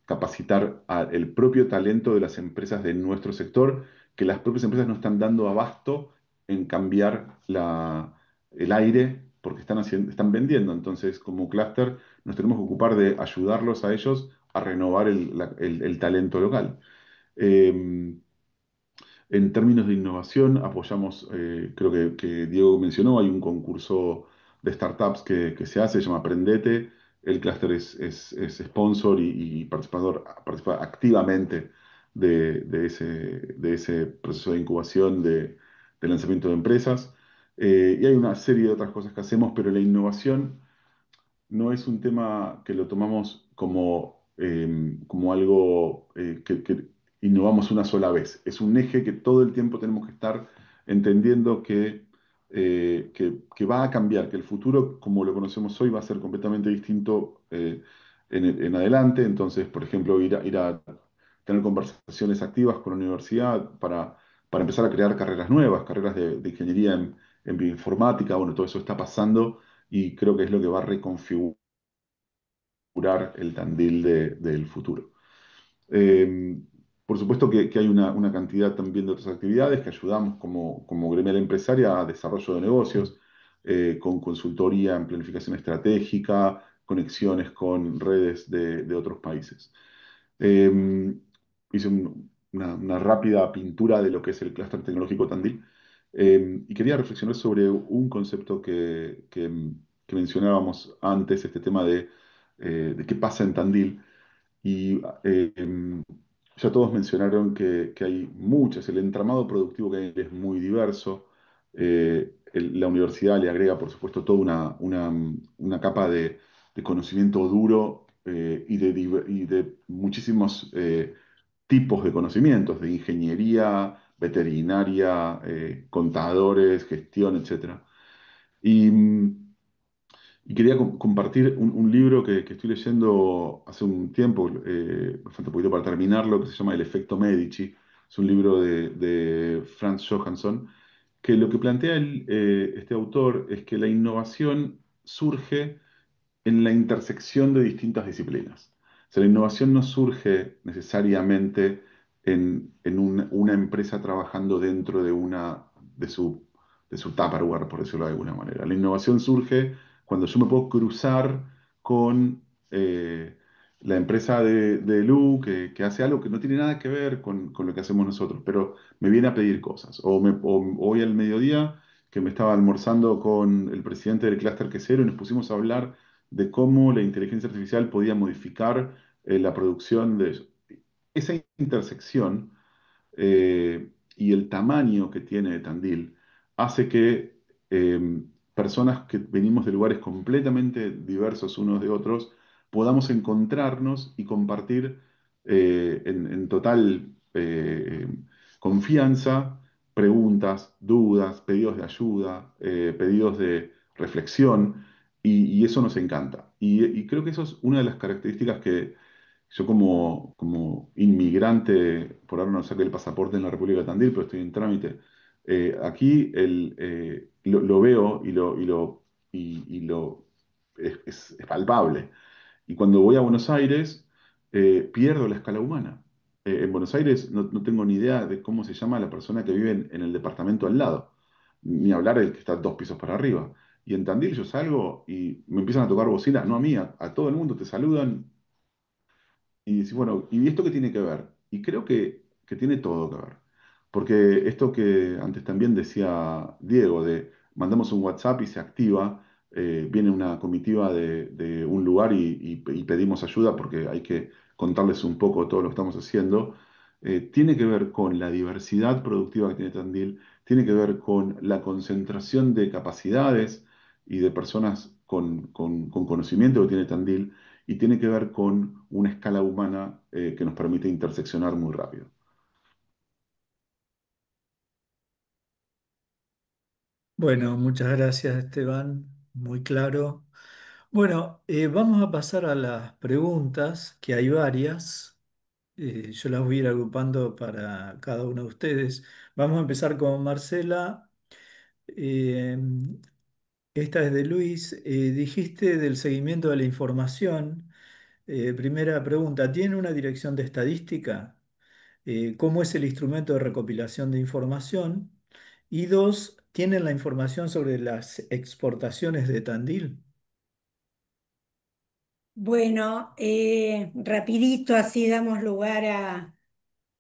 capacitar al propio talento de las empresas de nuestro sector, que las propias empresas no están dando abasto en cambiar el aire porque están vendiendo. Entonces, como clúster, nos tenemos que ocupar de ayudarlos a ellos a renovar el talento local. Eh, en términos de innovación, apoyamos, creo que Diego mencionó, hay un concurso de startups que se hace, se llama Aprendete. El clúster es sponsor y participa activamente de ese proceso de incubación, de lanzamiento de empresas. Y hay una serie de otras cosas que hacemos, pero la innovación no es un tema que lo tomamos como algo que innovamos una sola vez. Es un eje que todo el tiempo tenemos que estar entendiendo que va a cambiar, que el futuro, como lo conocemos hoy, va a ser completamente distinto en adelante. Entonces, por ejemplo, ir a tener conversaciones activas con la universidad para empezar a crear carreras nuevas, carreras de ingeniería en bioinformática. Bueno, todo eso está pasando y creo que es lo que va a reconfigurar el Tandil del futuro. Eh, por supuesto que hay una cantidad también de otras actividades que ayudamos como gremial empresaria a desarrollo de negocios, con consultoría en planificación estratégica, conexiones con redes de otros países. Eh, Hice una rápida pintura de lo que es el clúster tecnológico Tandil, y quería reflexionar sobre un concepto que mencionábamos antes, este tema de qué pasa en Tandil. Y ya todos mencionaron que hay muchas, el entramado productivo que hay es muy diverso. La universidad le agrega, por supuesto, toda una capa de conocimiento duro, y de muchísimos tipos de conocimientos, de ingeniería, veterinaria, contadores, gestión, etcétera. Y, y quería compartir un libro que estoy leyendo hace un tiempo, me falta un poquito para terminarlo, que se llama El efecto Medici. Es un libro de Franz Johansson, que lo que plantea este autor es que la innovación surge en la intersección de distintas disciplinas. O sea, la innovación no surge necesariamente en una empresa trabajando dentro de su Tupperware, por decirlo de alguna manera. La innovación surge cuando yo me puedo cruzar con, eh, la empresa de Lu, que hace algo que no tiene nada que ver con lo que hacemos nosotros, pero me viene a pedir cosas. O hoy al mediodía, que me estaba almorzando con el presidente del Clúster Quesero y nos pusimos a hablar de cómo la inteligencia artificial podía modificar la producción de eso. Esa intersección y el tamaño que tiene Tandil hace que personas que venimos de lugares completamente diversos unos de otros podamos encontrarnos y compartir en total confianza preguntas, dudas, pedidos de ayuda, pedidos de reflexión, y eso nos encanta. Y creo que eso es una de las características que yo como inmigrante, por ahora no saqué el pasaporte en la República de Tandil, pero estoy en trámite. Aquí lo veo y es palpable. Y cuando voy a Buenos Aires, pierdo la escala humana. En Buenos Aires no tengo ni idea de cómo se llama la persona que vive en el departamento al lado, ni hablar del que está 2 pisos para arriba. Y en Tandil yo salgo y me empiezan a tocar bocina, no a mí, a todo el mundo, te saludan y decís, bueno, ¿y esto qué tiene que ver? Y creo que tiene todo que ver. Porque esto que antes también decía Diego, de mandamos un WhatsApp y se activa, viene una comitiva de un lugar y pedimos ayuda porque hay que contarles un poco todo lo que estamos haciendo, tiene que ver con la diversidad productiva que tiene Tandil, tiene que ver con la concentración de capacidades y de personas con conocimiento que tiene Tandil y tiene que ver con una escala humana que nos permite interseccionar muy rápido. Bueno, muchas gracias, Esteban. Muy claro. Bueno, vamos a pasar a las preguntas, que hay varias. Yo las voy a ir agrupando para cada uno de ustedes. Vamos a empezar con Marcela. Eh, Esta es de Luis. Dijiste del seguimiento de la información. Primera pregunta, ¿tiene una dirección de estadística? ¿Cómo es el instrumento de recopilación de información? Y dos, ¿tienen la información sobre las exportaciones de Tandil? Bueno, rapidito, así damos lugar a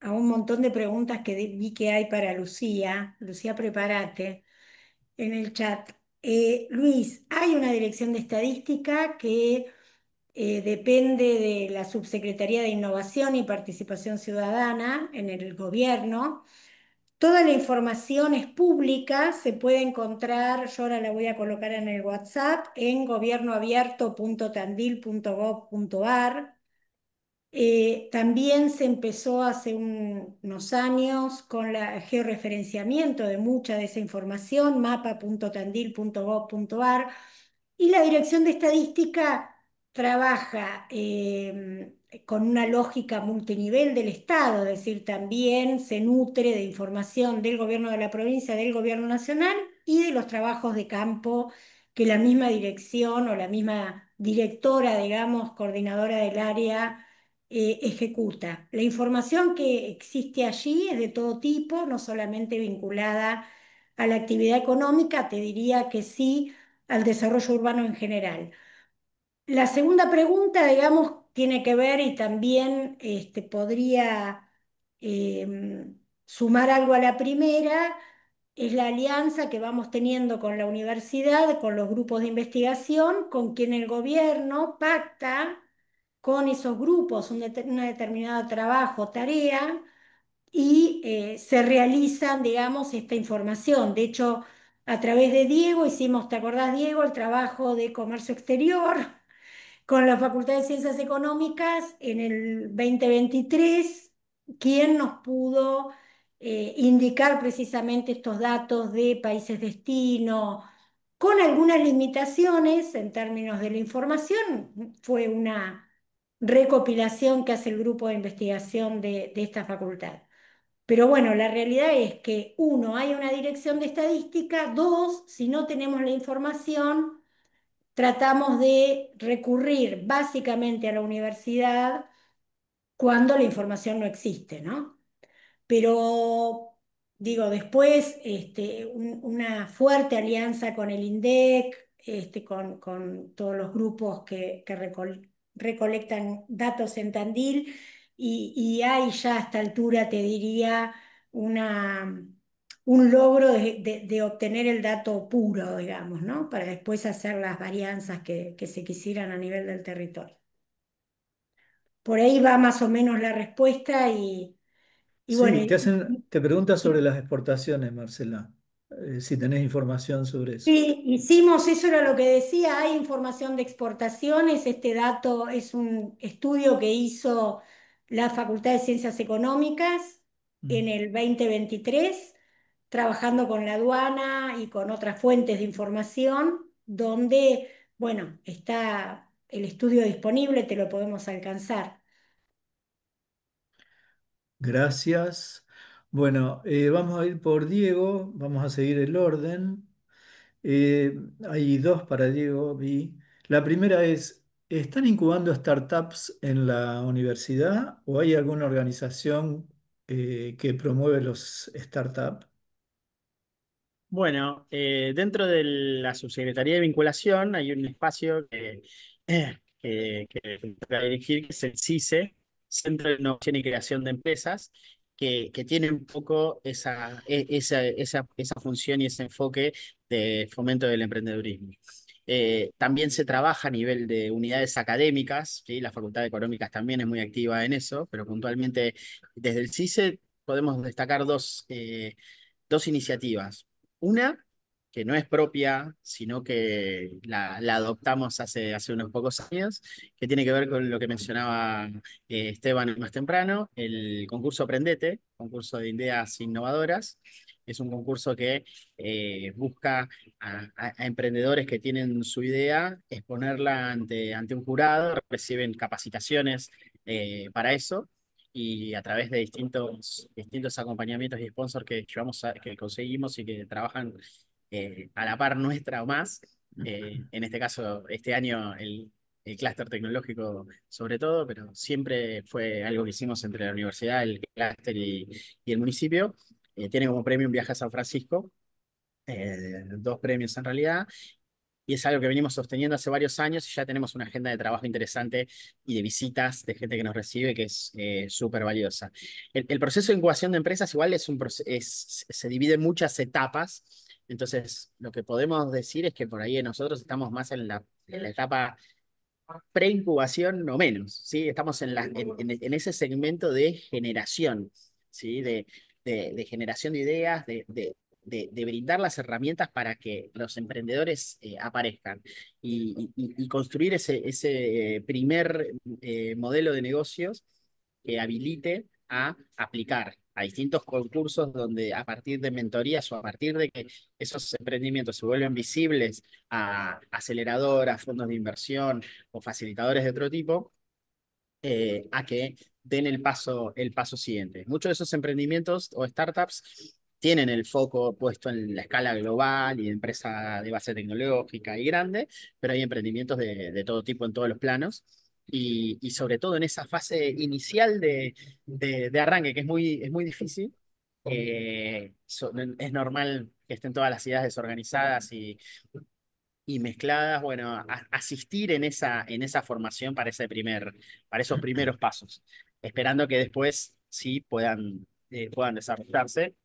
un montón de preguntas que vi que hay para Lucía. Lucía, prepárate en el chat. Luis, hay una dirección de estadística que depende de la Subsecretaría de Innovación y Participación Ciudadana en el gobierno. Toda la información es pública, se puede encontrar, yo ahora la voy a colocar en el WhatsApp, en gobiernoabierto.tandil.gov.ar. También se empezó hace unos años con el georreferenciamiento de mucha de esa información, mapa.tandil.gov.ar, y la Dirección de Estadística trabaja con una lógica multinivel del Estado, es decir, también se nutre de información del gobierno de la provincia, del gobierno nacional y de los trabajos de campo que la misma dirección o la misma directora, digamos, coordinadora del área, ejecuta. La información que existe allí es de todo tipo, no solamente vinculada a la actividad económica, te diría que sí al desarrollo urbano en general. La segunda pregunta, digamos, tiene que ver y también podría sumar algo a la primera, es la alianza que vamos teniendo con la universidad, con los grupos de investigación, con quien el gobierno pacta con esos grupos una determinado trabajo, tarea, y se realizan, digamos, esta información. De hecho, a través de Diego hicimos, ¿te acordás, Diego? El trabajo de comercio exterior con la Facultad de Ciencias Económicas en el 2023, quien nos pudo indicar precisamente estos datos de países destino, con algunas limitaciones en términos de la información. Fue una recopilación que hace el grupo de investigación de esta facultad. Pero bueno, la realidad es que, uno, hay una dirección de estadística; dos, si no tenemos la información, tratamos de recurrir básicamente a la universidad cuando la información no existe, ¿no? Pero digo, después una fuerte alianza con el INDEC, con todos los grupos que recolectan datos en Tandil y hay ya a esta altura, te diría, una, un logro de obtener el dato puro, digamos, ¿no? Para después hacer las varianzas que se quisieran a nivel del territorio. Por ahí va más o menos la respuesta y bueno, Sí, te preguntas sobre las exportaciones, Marcela, si tenés información sobre eso. sí, hicimos, eso era lo que decía, hay información de exportaciones, este dato es un estudio que hizo la Facultad de Ciencias Económicas en Mm. el 2023, trabajando con la aduana y con otras fuentes de información, donde, bueno, está el estudio disponible, te lo podemos alcanzar. Gracias. Bueno, vamos a ir por Diego, vamos a seguir el orden. Eh, Hay dos para Diego, vi. La primera es, ¿están incubando startups en la universidad o hay alguna organización que promueve los startups? Bueno, dentro de la Subsecretaría de Vinculación hay un espacio que me toca dirigir, que es el CICE, Centro de Innovación y Creación de Empresas, que tiene un poco esa función y ese enfoque de fomento del emprendedurismo. También se trabaja a nivel de unidades académicas, ¿sí? La Facultad de Económicas también es muy activa en eso, pero puntualmente desde el CICE podemos destacar dos iniciativas. Una, que no es propia, sino que la adoptamos hace unos pocos años, que tiene que ver con lo que mencionaba Esteban más temprano, el concurso Aprendete, concurso de ideas innovadoras. Es un concurso que busca a emprendedores que tienen su idea, exponerla ante un jurado, reciben capacitaciones para eso y a través de distintos acompañamientos y sponsors que que conseguimos y que trabajan a la par nuestra o más. En este caso, este año el clúster tecnológico sobre todo, pero siempre fue algo que hicimos entre la universidad, el clúster y el municipio. Tiene como premio un viaje a San Francisco, dos premios en realidad, y es algo que venimos sosteniendo hace varios años y ya tenemos una agenda de trabajo interesante y de visitas de gente que nos recibe que es súper valiosa. El proceso de incubación de empresas igual se divide en muchas etapas. Entonces, lo que podemos decir es que por ahí nosotros estamos más en la etapa pre-incubación, no menos, ¿sí? Estamos en ese segmento de generación, ¿sí? De generación de ideas, de brindar las herramientas para que los emprendedores aparezcan y construir ese primer modelo de negocios que habilite a aplicar a distintos concursos donde a partir de mentorías o a partir de que esos emprendimientos se vuelven visibles a aceleradoras, fondos de inversión o facilitadores de otro tipo, a que den el paso siguiente. Muchos de esos emprendimientos o startups tienen el foco puesto en la escala global y de empresa de base tecnológica y grande, pero hay emprendimientos de todo tipo en todos los planos. Y sobre todo en esa fase inicial de arranque, que es muy difícil, es normal que estén todas las ideas desorganizadas y mezcladas, bueno, asistir en esa formación para para esos primeros pasos, esperando que después sí puedan desarrollarse.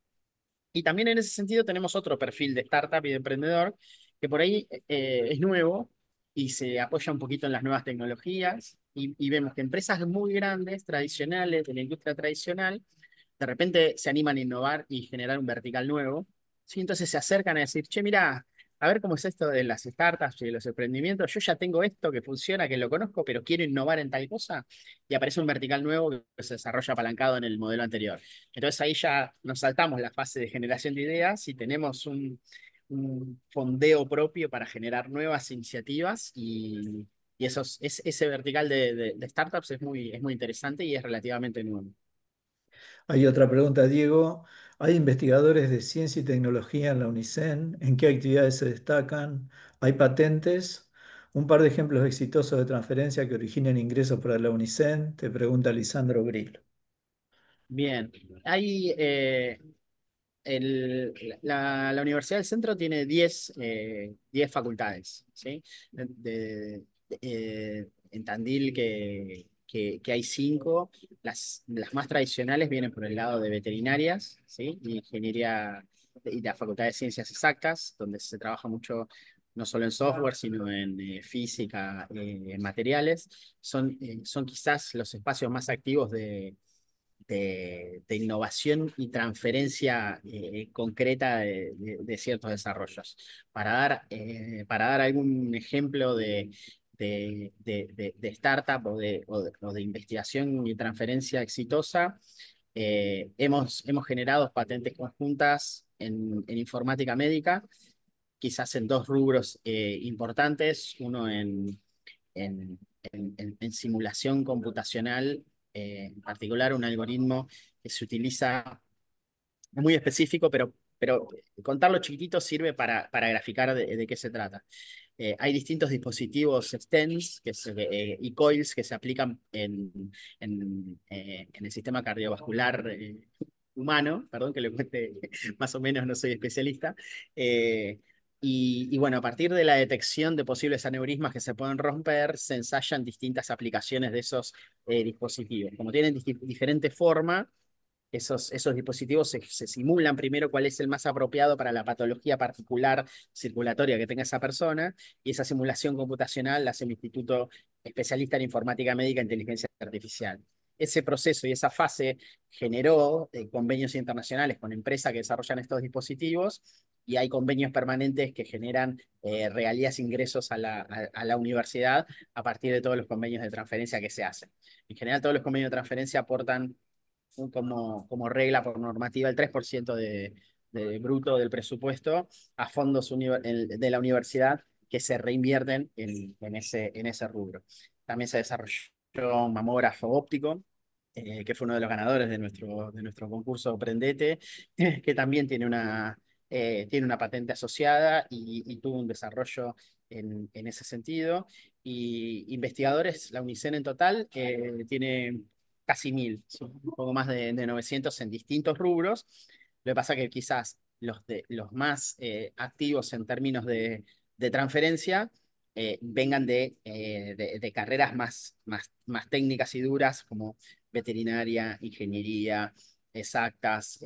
Y también en ese sentido tenemos otro perfil de startup y de emprendedor que por ahí es nuevo y se apoya un poquito en las nuevas tecnologías y vemos que empresas muy grandes, tradicionales, de la industria tradicional, de repente se animan a innovar y generar un vertical nuevo. ¿Sí? Entonces se acercan a decir, che, mira, a ver cómo es esto de las startups y de los emprendimientos. Yo ya tengo esto que funciona, que lo conozco, pero quiero innovar en tal cosa. Y aparece un vertical nuevo que se desarrolla apalancado en el modelo anterior. Entonces ahí ya nos saltamos la fase de generación de ideas y tenemos un fondeo propio para generar nuevas iniciativas ese vertical de startups es muy interesante y es relativamente nuevo. Hay otra pregunta, Diego. ¿Hay investigadores de ciencia y tecnología en la UNICEN? ¿En qué actividades se destacan? ¿Hay patentes? Un par de ejemplos exitosos de transferencia que originen ingresos para la UNICEN, te pregunta Lisandro Grill. Bien, hay la Universidad del Centro tiene 10 facultades, ¿sí? en Tandil que hay cinco. Las más tradicionales vienen por el lado de veterinarias, ¿sí? Y ingeniería y la Facultad de Ciencias Exactas, donde se trabaja mucho no solo en software, sino en física, en materiales. Son quizás los espacios más activos de innovación y transferencia concreta de ciertos desarrollos. Para dar algún ejemplo de startup o de investigación y transferencia exitosa, hemos generado patentes conjuntas en informática médica, quizás en dos rubros importantes, uno en simulación computacional, en particular un algoritmo que se utiliza muy específico, pero contarlo chiquitito sirve para graficar de qué se trata. Hay distintos dispositivos STEMS y coils que se aplican en el sistema cardiovascular humano, perdón que le cuente más o menos, no soy especialista. Bueno, a partir de la detección de posibles aneurismas que se pueden romper, se ensayan distintas aplicaciones de esos dispositivos. Como tienen diferente forma, esos dispositivos se simulan primero cuál es el más apropiado para la patología particular circulatoria que tenga esa persona, y esa simulación computacional la hace el Instituto Especialista en Informática Médica e Inteligencia Artificial. Ese proceso y esa fase generó convenios internacionales con empresas que desarrollan estos dispositivos, y hay convenios permanentes que generan regalías, ingresos a la universidad a partir de todos los convenios de transferencia que se hacen. En general, todos los convenios de transferencia aportan como regla por normativa el 3% de bruto del presupuesto a fondos de la universidad que se reinvierten en ese rubro. También se desarrolló un mamógrafo óptico, que fue uno de los ganadores de nuestro concurso Prendete, que también tiene una patente asociada y tuvo un desarrollo en ese sentido. Y investigadores, la UNICEN en total, tiene casi 1000, ¿sí? Un poco más de 900 en distintos rubros. Lo que pasa es que quizás los más activos en términos de transferencia vengan de carreras más técnicas y duras, como veterinaria, ingeniería, exactas,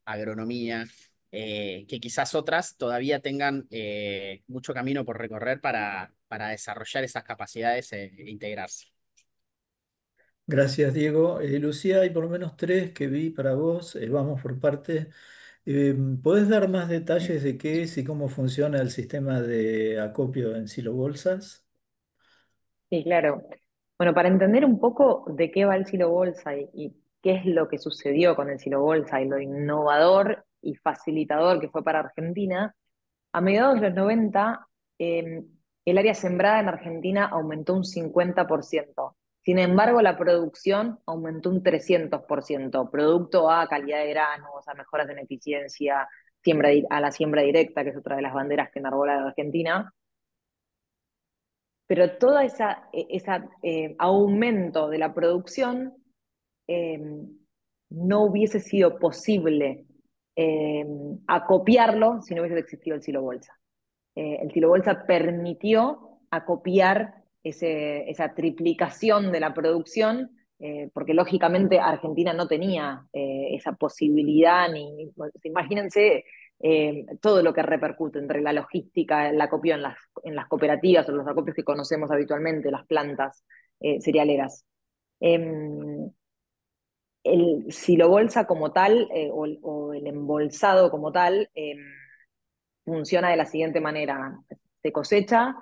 agronomía, que quizás otras todavía tengan mucho camino por recorrer para desarrollar esas capacidades e integrarse. Gracias, Diego. Lucía, hay por lo menos tres que vi para vos. Vamos por parte. ¿Podés dar más detalles de qué es y cómo funciona el sistema de acopio en silobolsas? Sí, claro. Bueno, para entender un poco de qué va el silo bolsa y qué es lo que sucedió con el silo bolsa y lo innovador y facilitador que fue para Argentina, a mediados de los 90, eh, el área sembrada en Argentina aumentó un 50%. Sin embargo, la producción aumentó un 300%, producto a calidad de granos, a mejoras en eficiencia, a la siembra directa, que es otra de las banderas que enarbola la Argentina. Pero toda esa aumento de la producción eh, no hubiese sido posible eh, acopiarlo si no hubiese existido el silo bolsa. El silo bolsa permitió acopiar esa triplicación de la producción, porque lógicamente Argentina no tenía esa posibilidad, imagínense todo lo que repercute entre la logística, el acopio en las cooperativas o los acopios que conocemos habitualmente, las plantas cerealeras. Eh, el silobolsa como tal, o el embolsado como tal, funciona de la siguiente manera. Se cosecha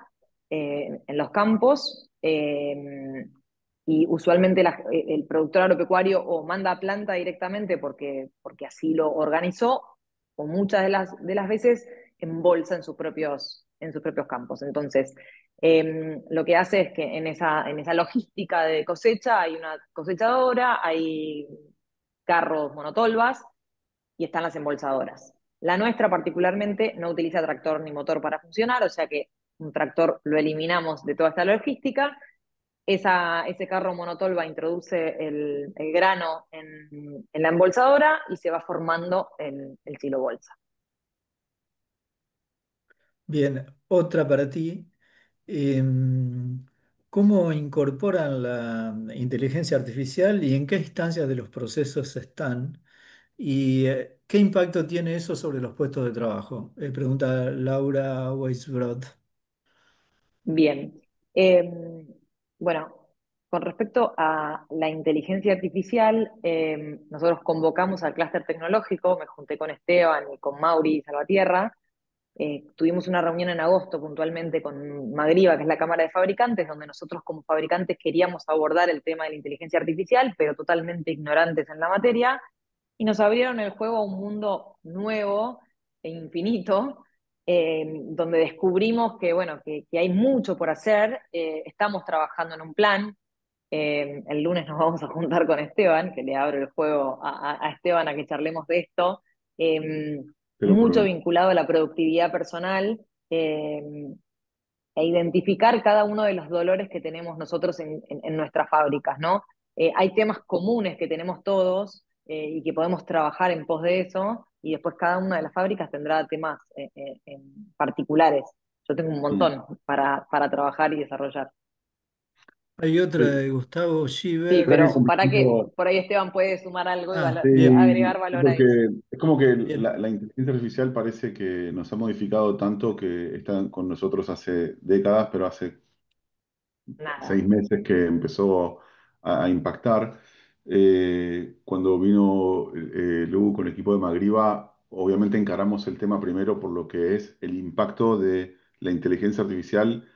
en los campos, y usualmente el productor agropecuario o manda planta directamente porque así lo organizó, o muchas de las veces embolsa en sus propios campos. Entonces, lo que hace es que en esa logística de cosecha hay una cosechadora, hay carros monotolvas y están las embolsadoras. La nuestra particularmente no utiliza tractor ni motor para funcionar, o sea que un tractor lo eliminamos de toda esta logística. Ese carro monotolva introduce el grano en la embolsadora y se va formando el silo bolsa. Bien, otra para ti. ¿Cómo incorporan la inteligencia artificial y en qué instancias de los procesos están? ¿Y qué impacto tiene eso sobre los puestos de trabajo? Pregunta Laura Weisbrod. Bien. Eh, bueno, con respecto a la inteligencia artificial, nosotros convocamos al clúster tecnológico, me junté con Esteban y con Mauri Salvatierra. Tuvimos una reunión en agosto puntualmente con Magriva, que es la Cámara de Fabricantes, donde nosotros como fabricantes queríamos abordar el tema de la inteligencia artificial, pero totalmente ignorantes en la materia, y nos abrieron el juego a un mundo nuevo e infinito, donde descubrimos que, bueno, que hay mucho por hacer. Estamos trabajando en un plan. El lunes nos vamos a juntar con Esteban, que le abro el juego a Esteban a que charlemos de esto. Te lo Mucho prometo. vinculado a la productividad personal, e identificar cada uno de los dolores que tenemos nosotros en nuestras fábricas, ¿no? Hay temas comunes que tenemos todos, y que podemos trabajar en pos de eso, y después cada una de las fábricas tendrá temas particulares. Yo tengo un Mm. montón para trabajar y desarrollar. Hay otra Sí, de Gustavo Sí, Schieber. ¿sabes qué pero para que complicado? por ahí Esteban puede sumar algo Ah, y bien, agregar Sí, valor a porque eso. es como que bien. la inteligencia artificial parece que nos ha modificado tanto que están con nosotros hace décadas, pero hace Nada. 6 meses que empezó a impactar. Cuando vino Lu con el equipo de Magriva, obviamente encaramos el tema primero por lo que es el impacto de la inteligencia artificial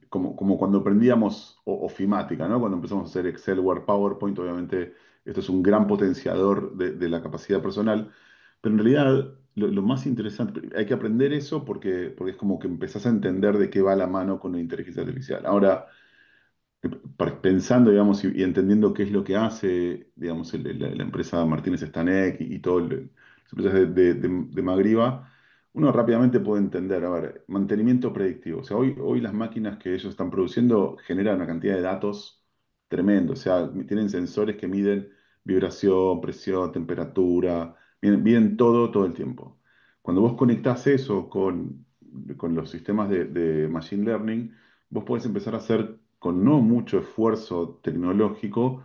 como cuando aprendíamos ofimática, ¿no? Cuando empezamos a hacer Excel, Word, PowerPoint, obviamente esto es un gran potenciador de la capacidad personal, pero en realidad lo más interesante, hay que aprender eso porque es como que empezás a entender de qué va la mano con la inteligencia artificial. Ahora, pensando, digamos, y entendiendo qué es lo que hace, digamos, la empresa Martínez Stanek y todo las empresas de Magriva, uno rápidamente puede entender, a ver, mantenimiento predictivo. O sea, hoy las máquinas que ellos están produciendo generan una cantidad de datos tremendo. O sea, tienen sensores que miden vibración, presión, temperatura, miden todo el tiempo. Cuando vos conectás eso con los sistemas de Machine Learning, vos podés empezar a hacer con no mucho esfuerzo tecnológico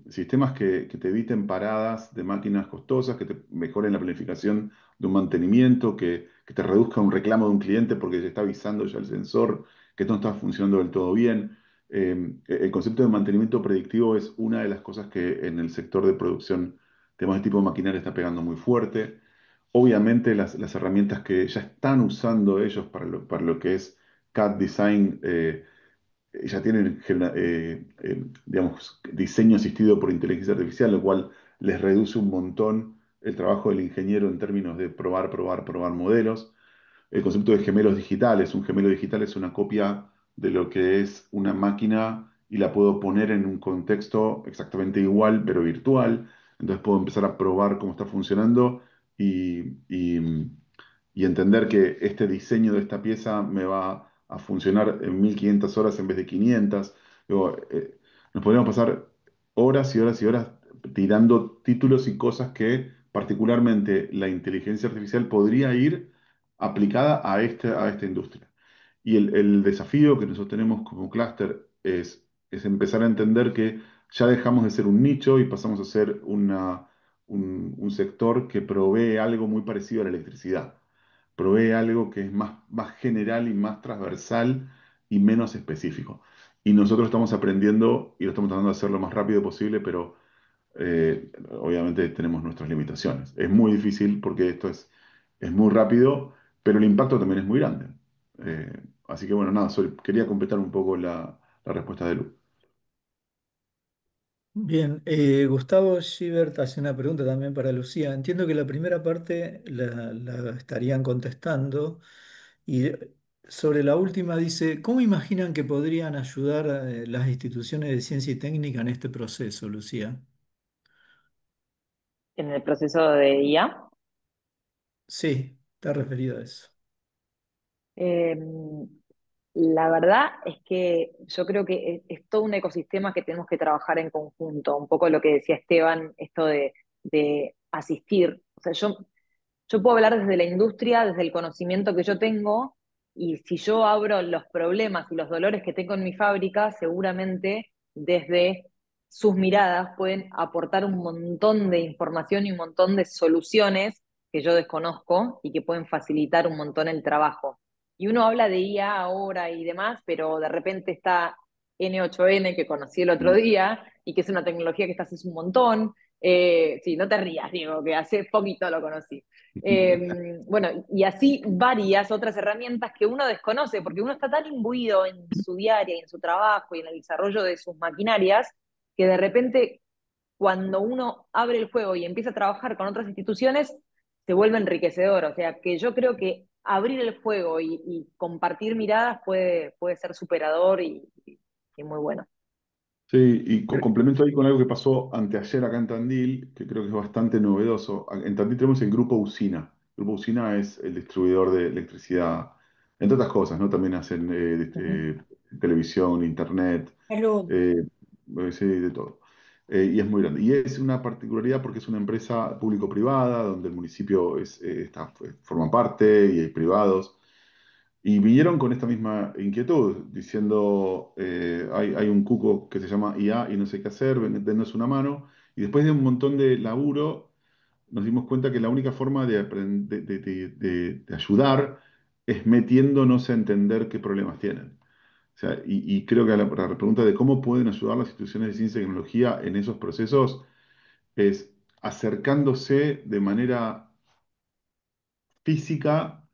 sistemas que te eviten paradas de máquinas costosas, que te mejoren la planificación de un mantenimiento, que te reduzca un reclamo de un cliente porque te está avisando ya el sensor que no está funcionando del todo bien. El concepto de mantenimiento predictivo es una de las cosas que en el sector de producción de más tipo de maquinaria está pegando muy fuerte. Obviamente las herramientas que ya están usando ellos para lo que es CAD Design, ya tienen, digamos, diseño asistido por inteligencia artificial, lo cual les reduce un montón el trabajo del ingeniero en términos de probar modelos. El concepto de gemelos digitales. Un gemelo digital es una copia de lo que es una máquina y la puedo poner en un contexto exactamente igual, pero virtual. Entonces puedo empezar a probar cómo está funcionando y entender que este diseño de esta pieza me va a funcionar en 1500 horas en vez de 500. Digo, nos podríamos pasar horas y horas y horas tirando títulos y cosas que particularmente la inteligencia artificial podría ir aplicada a esta industria. Y el desafío que nosotros tenemos como clúster es empezar a entender que ya dejamos de ser un nicho y pasamos a ser un sector que provee algo muy parecido a la electricidad. Provee algo que es más general y más transversal y menos específico. Y nosotros estamos aprendiendo y lo estamos tratando de hacer lo más rápido posible, pero obviamente tenemos nuestras limitaciones. Es muy difícil porque esto es muy rápido, pero el impacto también es muy grande. Así que bueno, nada, quería completar un poco la respuesta de Lu. Bien, Gustavo Schibert hace una pregunta también para Lucía. Entiendo que la primera parte la estarían contestando y sobre la última dice, ¿cómo imaginan que podrían ayudar las instituciones de ciencia y técnica en este proceso, Lucía? En el proceso de IA. Sí, está referido a eso. Eh, la verdad es que yo creo que es todo un ecosistema que tenemos que trabajar en conjunto, un poco lo que decía Esteban, esto de asistir. O sea, yo puedo hablar desde la industria, desde el conocimiento que yo tengo, y si yo abro los problemas y los dolores que tengo en mi fábrica, seguramente desde sus miradas pueden aportar un montón de información y un montón de soluciones que yo desconozco y que pueden facilitar un montón el trabajo. Y uno habla de IA ahora y demás, pero de repente está N8N que conocí el otro día y que es una tecnología que está hace un montón. Sí, no te rías, digo, que hace poquito lo conocí. Bueno, y así varias otras herramientas que uno desconoce, porque uno está tan imbuido en su diaria y en su trabajo y en el desarrollo de sus maquinarias, que de repente cuando uno abre el juego y empieza a trabajar con otras instituciones, se vuelve enriquecedor. O sea, que yo creo que abrir el juego y compartir miradas puede ser superador y muy bueno. Sí, y complemento ahí con algo que pasó anteayer acá en Tandil, que creo que es bastante novedoso. En Tandil tenemos el Grupo Usina. El Grupo Usina es el distribuidor de electricidad, entre otras cosas, ¿no? También hacen televisión, internet, Salud. eh, sí, de todo. Y es muy grande. Y es una particularidad porque es una empresa público-privada, donde el municipio forma parte y hay privados. Y vinieron con esta misma inquietud, diciendo, hay un cuco que se llama IA y no sé qué hacer, denos una mano. Y después de un montón de laburo, nos dimos cuenta que la única forma de, de ayudar es metiéndonos a entender qué problemas tienen. O sea, y creo que a la pregunta de cómo pueden ayudar las instituciones de ciencia y tecnología en esos procesos es acercándose de manera física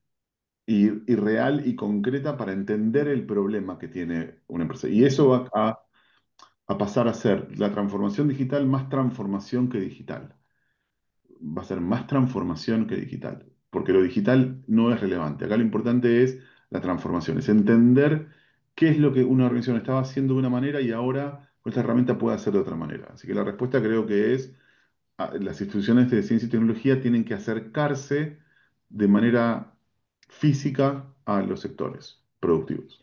y real y concreta para entender el problema que tiene una empresa. Y eso va a pasar a ser la transformación digital más transformación que digital. Va a ser más transformación que digital, porque lo digital no es relevante. Acá lo importante es la transformación, es entender qué es lo que una organización estaba haciendo de una manera y ahora con esta herramienta puede hacer de otra manera. Así que la respuesta creo que es las instituciones de ciencia y tecnología tienen que acercarse de manera física a los sectores productivos.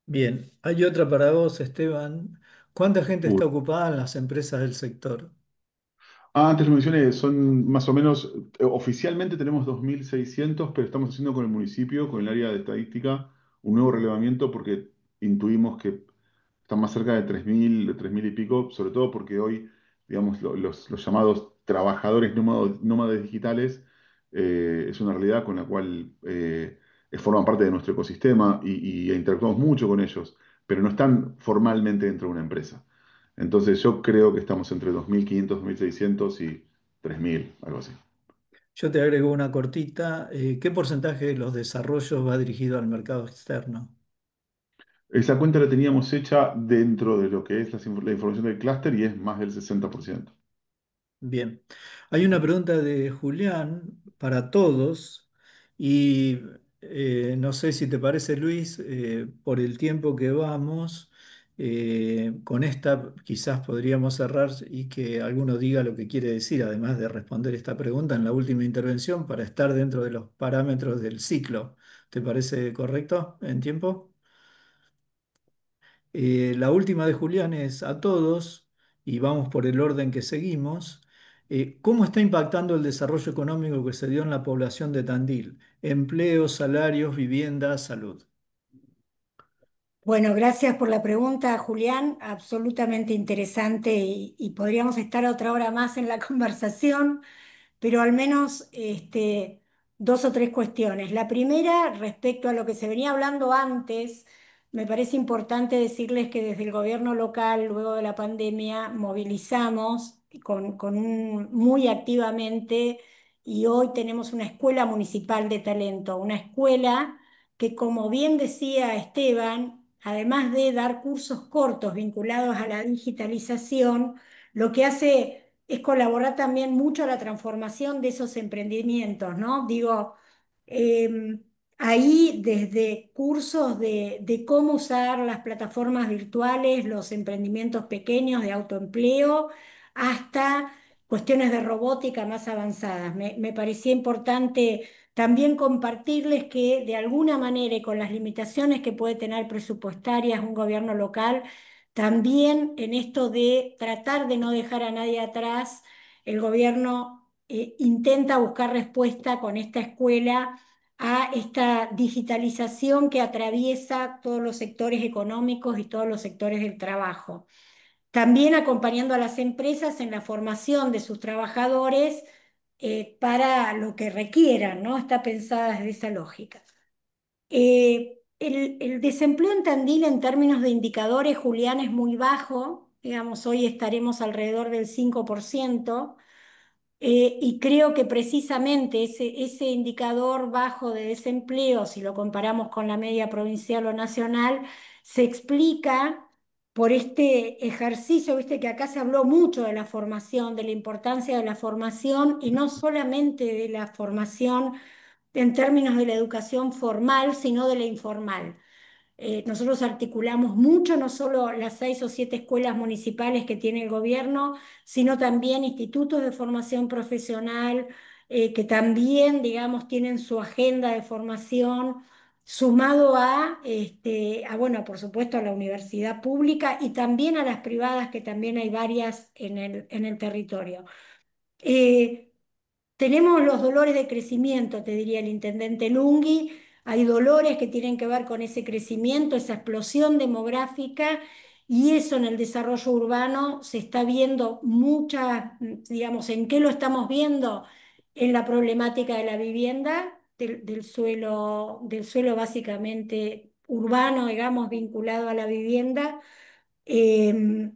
Bien, hay otra para vos, Esteban. ¿Cuánta gente Uy. está ocupada en las empresas del sector? Antes lo mencioné, son más o menos, oficialmente tenemos 2.600, pero estamos haciendo con el municipio, con el área de estadística, un nuevo relevamiento porque intuimos que están más cerca de 3.000, de 3.000 y pico, sobre todo porque hoy, digamos, los llamados trabajadores nómades digitales es una realidad con la cual forman parte de nuestro ecosistema y interactuamos mucho con ellos, pero no están formalmente dentro de una empresa. Entonces yo creo que estamos entre 2.500, 2.600 y 3.000, algo así. Yo te agrego una cortita. ¿Qué porcentaje de los desarrollos va dirigido al mercado externo? Esa cuenta la teníamos hecha dentro de lo que es la información del clúster y es más del 60%. Bien, hay una pregunta de Julián para todos y no sé si te parece, Luis, por el tiempo que vamos, con esta quizás podríamos cerrar y que alguno diga lo que quiere decir, además de responder esta pregunta en la última intervención para estar dentro de los parámetros del ciclo. ¿Te parece correcto en tiempo? La última de Julián es a todos, y vamos por el orden que seguimos. ¿Cómo está impactando el desarrollo económico que se dio en la población de Tandil? Empleo, salarios, vivienda, salud. Bueno, gracias por la pregunta, Julián. Absolutamente interesante y podríamos estar otra hora más en la conversación, pero al menos dos o tres cuestiones. La primera, respecto a lo que se venía hablando antes, me parece importante decirles que desde el gobierno local, luego de la pandemia, movilizamos muy activamente y hoy tenemos una escuela municipal de talento, una escuela que, como bien decía Esteban, además de dar cursos cortos vinculados a la digitalización, lo que hace es colaborar también mucho a la transformación de esos emprendimientos, ¿no? Digo, eh, ahí desde cursos de cómo usar las plataformas virtuales, los emprendimientos pequeños de autoempleo, hasta cuestiones de robótica más avanzadas. Me parecía importante también compartirles que de alguna manera y con las limitaciones que puede tener presupuestarias un gobierno local, también en esto de tratar de no dejar a nadie atrás, el gobierno intenta buscar respuesta con esta escuela a esta digitalización que atraviesa todos los sectores económicos y todos los sectores del trabajo. También acompañando a las empresas en la formación de sus trabajadores para lo que requieran, ¿no? Está pensada desde esa lógica. El desempleo en Tandil en términos de indicadores, Julián, es muy bajo. Digamos, hoy estaremos alrededor del 5%. Y creo que precisamente ese indicador bajo de desempleo, si lo comparamos con la media provincial o nacional, se explica por este ejercicio, viste que acá se habló mucho de la formación, de la importancia de la formación y no solamente de la formación en términos de la educación formal, sino de la informal. Nosotros articulamos mucho, no solo las 6 o 7 escuelas municipales que tiene el gobierno, sino también institutos de formación profesional que también, digamos, tienen su agenda de formación, sumado bueno, por supuesto, a la universidad pública y también a las privadas, que también hay varias en el territorio. Eh, Tenemos los dolores de crecimiento, te diría el intendente Lunghi. Hay dolores que tienen que ver con ese crecimiento, esa explosión demográfica, y eso en el desarrollo urbano se está viendo digamos, ¿en qué lo estamos viendo? En la problemática de la vivienda, del suelo básicamente urbano, digamos, vinculado a la vivienda. Eh,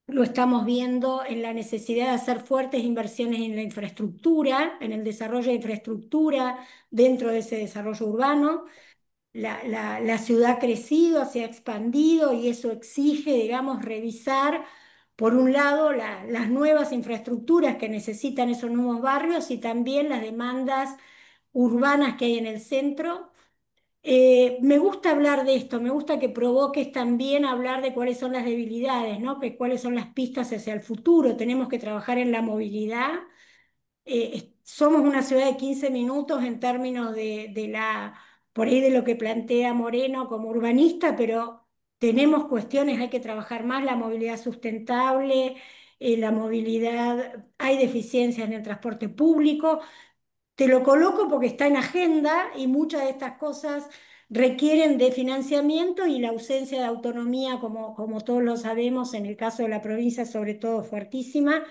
lo estamos viendo en la necesidad de hacer fuertes inversiones en la infraestructura, en el desarrollo de infraestructura dentro de ese desarrollo urbano. La ciudad ha crecido, se ha expandido y eso exige, digamos, revisar, por un lado, las nuevas infraestructuras que necesitan esos nuevos barrios y también las demandas urbanas que hay en el centro. Me gusta hablar de esto, me gusta que provoques también hablar de cuáles son las debilidades, ¿no? Que cuáles son las pistas hacia el futuro. Tenemos que trabajar en la movilidad. Somos una ciudad de 15 minutos en términos por ahí de lo que plantea Moreno como urbanista, pero tenemos cuestiones, hay que trabajar más la movilidad sustentable, la movilidad, hay deficiencias en el transporte público. Te lo coloco porque está en agenda y muchas de estas cosas requieren de financiamiento y la ausencia de autonomía, como todos lo sabemos, en el caso de la provincia sobre todo fuertísima,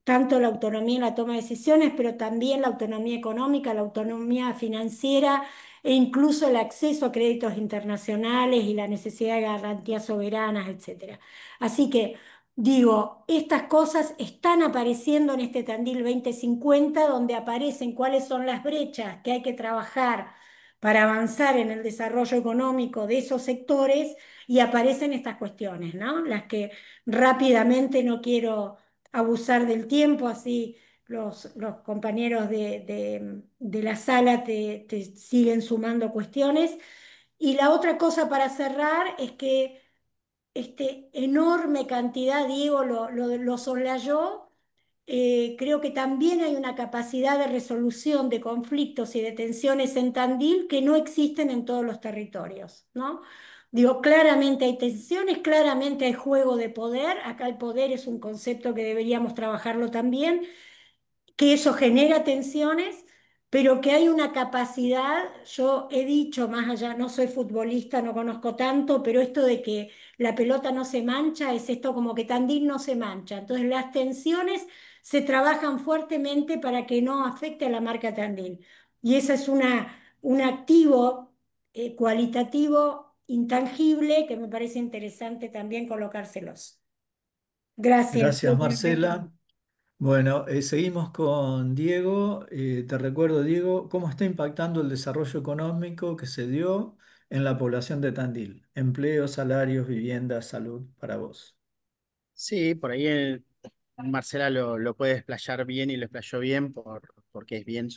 tanto la autonomía en la toma de decisiones, pero también la autonomía económica, la autonomía financiera e incluso el acceso a créditos internacionales y la necesidad de garantías soberanas, etcétera. Así que digo, estas cosas están apareciendo en este Tandil 2050, donde aparecen cuáles son las brechas que hay que trabajar para avanzar en el desarrollo económico de esos sectores y aparecen estas cuestiones, ¿no? Las que rápidamente, no quiero abusar del tiempo, así los compañeros de la sala te siguen sumando cuestiones. Y la otra cosa para cerrar es que enorme cantidad, Diego lo soslayó. Creo que también hay una capacidad de resolución de conflictos y de tensiones en Tandil que no existen en todos los territorios, ¿no? Digo, claramente hay tensiones, claramente hay juego de poder. Acá el poder es un concepto que deberíamos trabajarlo también, que eso genera tensiones, pero que hay una capacidad, yo he dicho más allá, no soy futbolista, no conozco tanto, pero esto de que la pelota no se mancha, es esto como que Tandil no se mancha. Entonces las tensiones se trabajan fuertemente para que no afecte a la marca Tandil. Y ese es un activo cualitativo intangible que me parece interesante también colocárselos. Gracias, Gracias, Pedro. Marcela. Bueno, seguimos con Diego. Te recuerdo, Diego, cómo está impactando el desarrollo económico que se dio en la población de Tandil. Empleo, salarios, vivienda, salud, para vos. Sí, por ahí Marcela lo puede explayar bien y lo explayó bien porque es bien es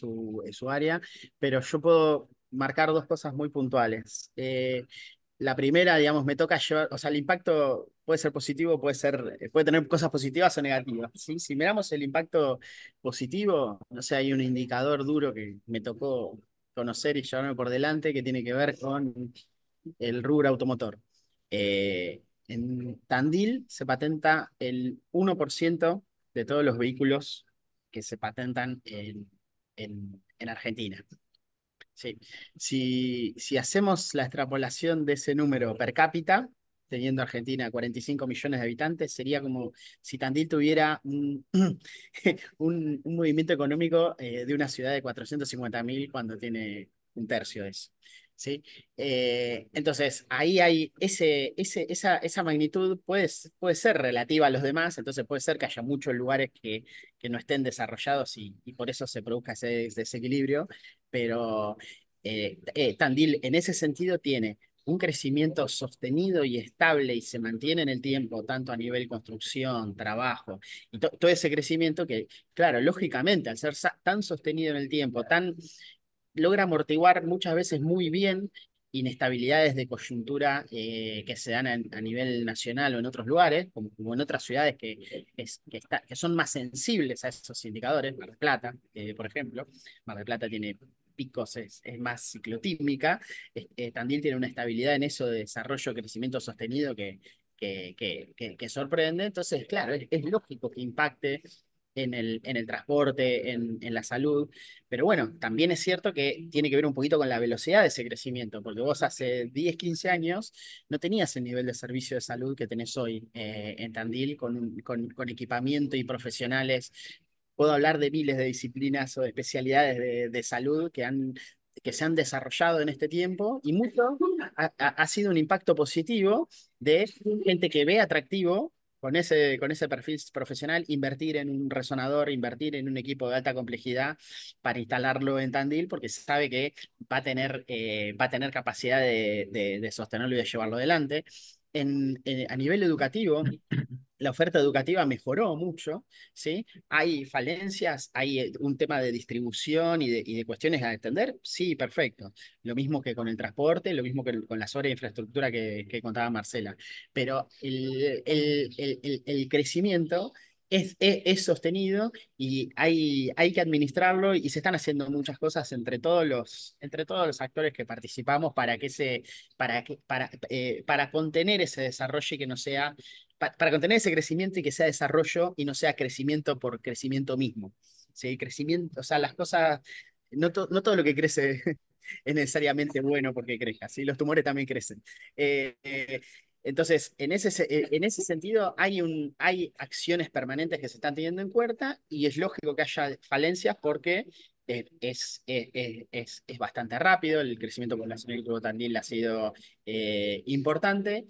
su área, pero yo puedo marcar dos cosas muy puntuales. La primera, digamos, me toca llevar, o sea, el impacto puede ser positivo, puede tener cosas positivas o negativas, ¿sí? Si miramos el impacto positivo, no sé, hay un indicador duro que me tocó conocer y llevarme por delante que tiene que ver con el rubro automotor. En Tandil se patenta el 1% de todos los vehículos que se patentan en Argentina. Sí. Si hacemos la extrapolación de ese número per cápita, teniendo Argentina 45 millones de habitantes, sería como si Tandil tuviera un movimiento económico de una ciudad de 450.000 cuando tiene un tercio de eso. ¿Sí? Entonces, ahí hay esa magnitud puede ser relativa a los demás, entonces puede ser que haya muchos lugares que no estén desarrollados y por eso se produzca ese desequilibrio, pero Tandil en ese sentido tiene un crecimiento sostenido y estable y se mantiene en el tiempo, tanto a nivel construcción, trabajo, y todo ese crecimiento que, claro, lógicamente, al ser tan sostenido en el tiempo, logra amortiguar muchas veces muy bien inestabilidades de coyuntura que se dan a nivel nacional o en otros lugares, como en otras ciudades que son más sensibles a esos indicadores, Mar del Plata, por ejemplo. Mar del Plata tiene picos, es más ciclotímica. Tandil tiene una estabilidad en eso de desarrollo, crecimiento sostenido que sorprende. Entonces, claro, es lógico que impacte en el transporte, en la salud, pero bueno, también es cierto que tiene que ver un poquito con la velocidad de ese crecimiento, porque vos hace 10 15 años no tenías el nivel de servicio de salud que tenés hoy en Tandil con equipamiento y profesionales. Puedo hablar de miles de disciplinas o de especialidades de salud que se han desarrollado en este tiempo y mucho ha sido un impacto positivo de gente que ve atractivo con ese perfil profesional, invertir en un resonador, invertir en un equipo de alta complejidad para instalarlo en Tandil, porque sabe que va a tener capacidad de sostenerlo y de llevarlo adelante. A nivel educativo, la oferta educativa mejoró mucho, ¿sí? Hay falencias, hay un tema de distribución y de cuestiones a atender, sí, perfecto. Lo mismo que con el transporte, lo mismo que con la sobreinfraestructura que contaba Marcela. Pero el crecimiento es sostenido y hay que administrarlo y se están haciendo muchas cosas entre todos los actores que participamos para contener ese desarrollo y que no sea para contener ese crecimiento y que sea desarrollo y no sea crecimiento por crecimiento mismo. ¿Sí? Crecimiento, o sea, las cosas, no todo lo que crece es necesariamente bueno porque crezca, ¿sí? Los tumores también crecen. Entonces, en ese sentido, hay acciones permanentes que se están teniendo en cuenta y es lógico que haya falencias porque es bastante rápido, el crecimiento poblacional que tuvo Tandil ha sido importante,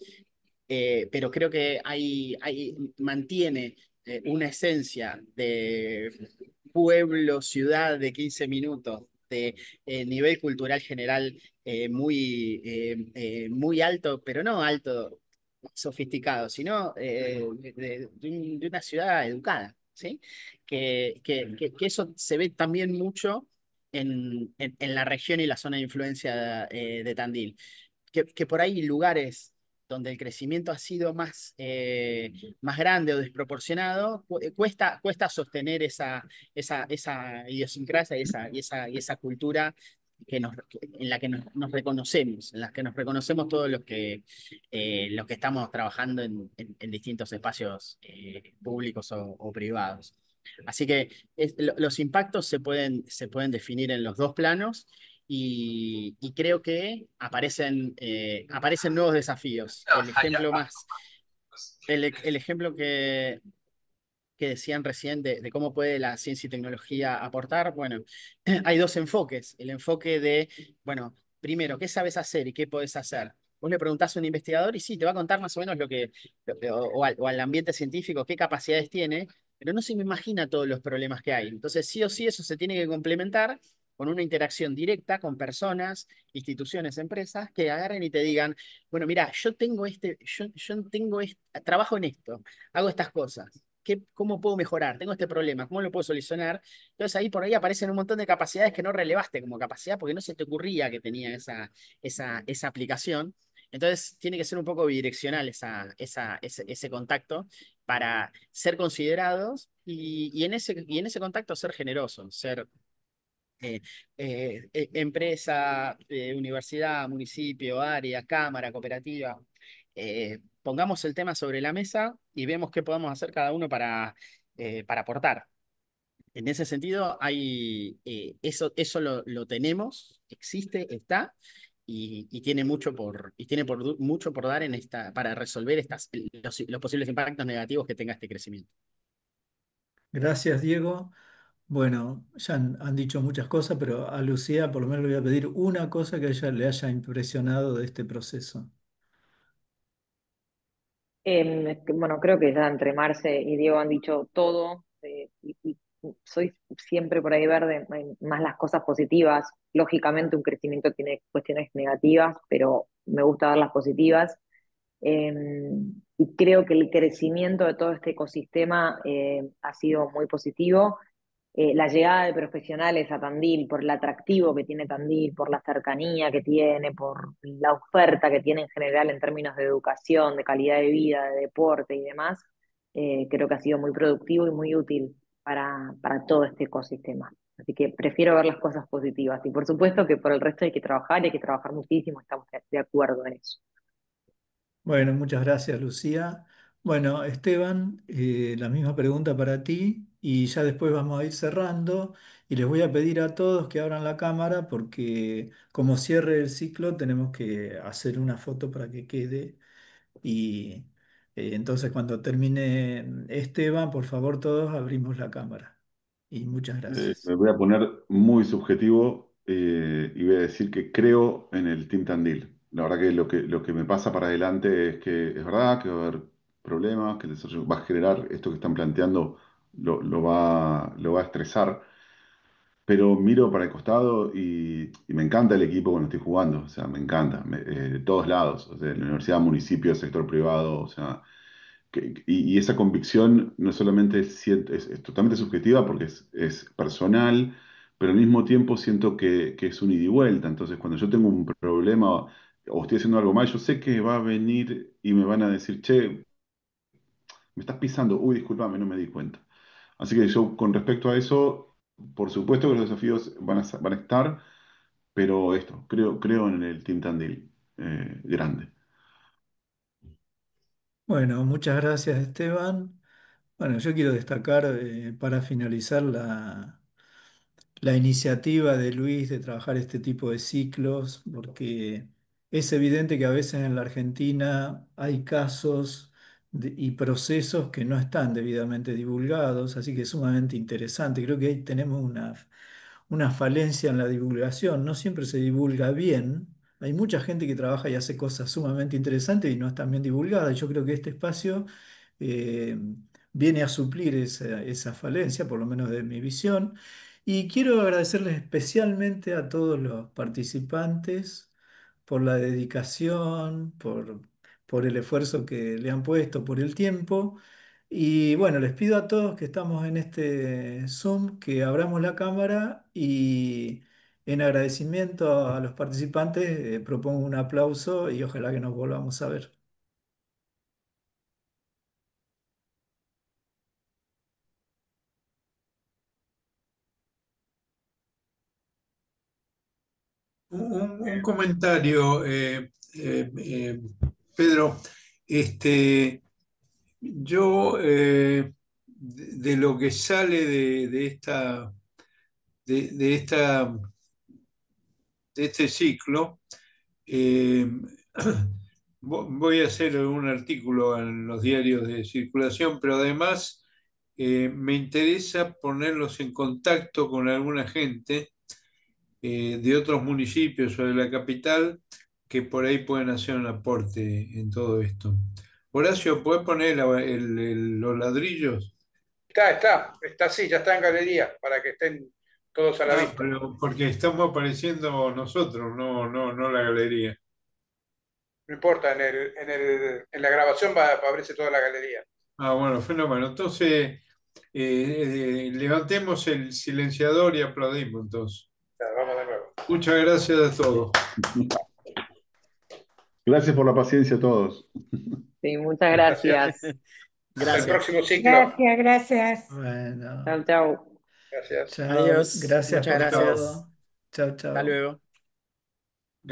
pero creo que mantiene una esencia de pueblo, ciudad de 15 minutos, de nivel cultural general muy alto, pero no alto sofisticado, sino de una ciudad educada, ¿sí? Que eso se ve también mucho en la región y la zona de influencia de Tandil que por ahí lugares donde el crecimiento ha sido más grande o desproporcionado, cuesta sostener esa idiosincrasia y esa cultura en la que nos reconocemos, en la que nos reconocemos todos los que estamos trabajando en distintos espacios públicos o privados. Así que los impactos se pueden definir en los dos planos y creo que aparecen nuevos desafíos. El ejemplo que decían recién de cómo puede la ciencia y tecnología aportar, bueno, hay dos enfoques. El enfoque de, bueno, primero, ¿qué sabes hacer y qué podés hacer? Vos le preguntás a un investigador y sí, te va a contar más o menos o al ambiente científico qué capacidades tiene, pero no se me imagina todos los problemas que hay. Entonces, sí o sí, eso se tiene que complementar con una interacción directa con personas, instituciones, empresas que agarren y te digan, bueno, mira, trabajo en esto, hago estas cosas. ¿Cómo puedo mejorar? Tengo este problema, ¿cómo lo puedo solucionar? Entonces ahí por ahí aparecen un montón de capacidades que no relevaste como capacidad porque no se te ocurría que tenía esa aplicación. Entonces tiene que ser un poco bidireccional ese contacto para ser considerados y en ese contacto ser generosos, ser empresa, universidad, municipio, área, cámara, cooperativa. Pongamos el tema sobre la mesa y vemos qué podemos hacer cada uno para aportar. En ese sentido, eso lo tenemos, existe, está, y tiene mucho por dar para resolver los posibles impactos negativos que tenga este crecimiento. Gracias, Diego. Bueno, ya han dicho muchas cosas, pero a Lucía por lo menos le voy a pedir una cosa que a ella le haya impresionado de este proceso. Bueno, creo que ya entre Marce y Diego han dicho todo, y soy siempre por ahí verde, más las cosas positivas. Lógicamente un crecimiento tiene cuestiones negativas, pero me gusta ver las positivas. Eh, y creo que el crecimiento de todo este ecosistema ha sido muy positivo. La llegada de profesionales a Tandil, por el atractivo que tiene Tandil, por la cercanía que tiene, por la oferta que tiene en general en términos de educación, de calidad de vida, de deporte y demás, creo que ha sido muy productivo y muy útil para todo este ecosistema. Así que prefiero ver las cosas positivas. Y por supuesto que por el resto hay que trabajar y hay que trabajar muchísimo, estamos de acuerdo en eso. Bueno, muchas gracias, Lucía. Bueno, Esteban, la misma pregunta para ti y ya después vamos a ir cerrando y les voy a pedir a todos que abran la cámara porque como cierre el ciclo tenemos que hacer una foto para que quede y entonces cuando termine Esteban, por favor todos abrimos la cámara y muchas Me gracias. voy a poner muy subjetivo y voy a decir que creo en el Team Tandil. La verdad que lo que me pasa para adelante es que es verdad que va a haber problemas, que el desarrollo va a generar esto que están planteando, lo va a estresar, pero miro para el costado y me encanta el equipo cuando estoy jugando, o sea, me encanta, de todos lados, o sea, la universidad, municipio, sector privado, o sea, y esa convicción no solamente es totalmente subjetiva porque es personal, pero al mismo tiempo siento que es un ida y vuelta. Entonces, cuando yo tengo un problema o estoy haciendo algo mal, yo sé que va a venir y me van a decir, che, me estás pisando, uy, discúlpame, no me di cuenta. Así que yo, con respecto a eso, por supuesto que los desafíos van a estar, pero creo en el Team Tandil grande. Bueno, muchas gracias, Esteban. Bueno, yo quiero destacar para finalizar la iniciativa de Luis de trabajar este tipo de ciclos, porque es evidente que a veces en la Argentina hay casos y procesos que no están debidamente divulgados, así que es sumamente interesante. Creo que ahí tenemos una falencia en la divulgación, no siempre se divulga bien. Hay mucha gente que trabaja y hace cosas sumamente interesantes y no están bien divulgadas. Yo creo que este espacio eh, viene a suplir esa falencia, por lo menos de mi visión. Y quiero agradecerles especialmente a todos los participantes por la dedicación, por el esfuerzo que le han puesto, por el tiempo. Y bueno, les pido a todos que estamos en este Zoom que abramos la cámara y en agradecimiento a los participantes propongo un aplauso y ojalá que nos volvamos a ver. Un comentario, Pedro. Este, yo, de lo que sale de esta, de este ciclo, eh, voy a hacer un artículo en los diarios de circulación, pero además me interesa ponerlos en contacto con alguna gente de otros municipios o de la capital que por ahí pueden hacer un aporte en todo esto. Horacio, ¿puedes poner los ladrillos? Está así, ya está en galería, para que estén todos a la Ah, vista. pero porque estamos apareciendo nosotros, no la galería. No importa, en la grabación va a abrirse toda la galería. Ah, bueno, fenómeno. Entonces, levantemos el silenciador y aplaudimos entonces. Ya, vamos de nuevo. Muchas gracias a todos. Gracias por la paciencia a todos. Sí, muchas Gracias. gracias. Hasta el Gracias. próximo ciclo. Gracias, gracias. Bueno, Chau, chau. Gracias. chao, Adiós. gracias Muchas por Chao. gracias. todo. Chao, Hasta chao. luego.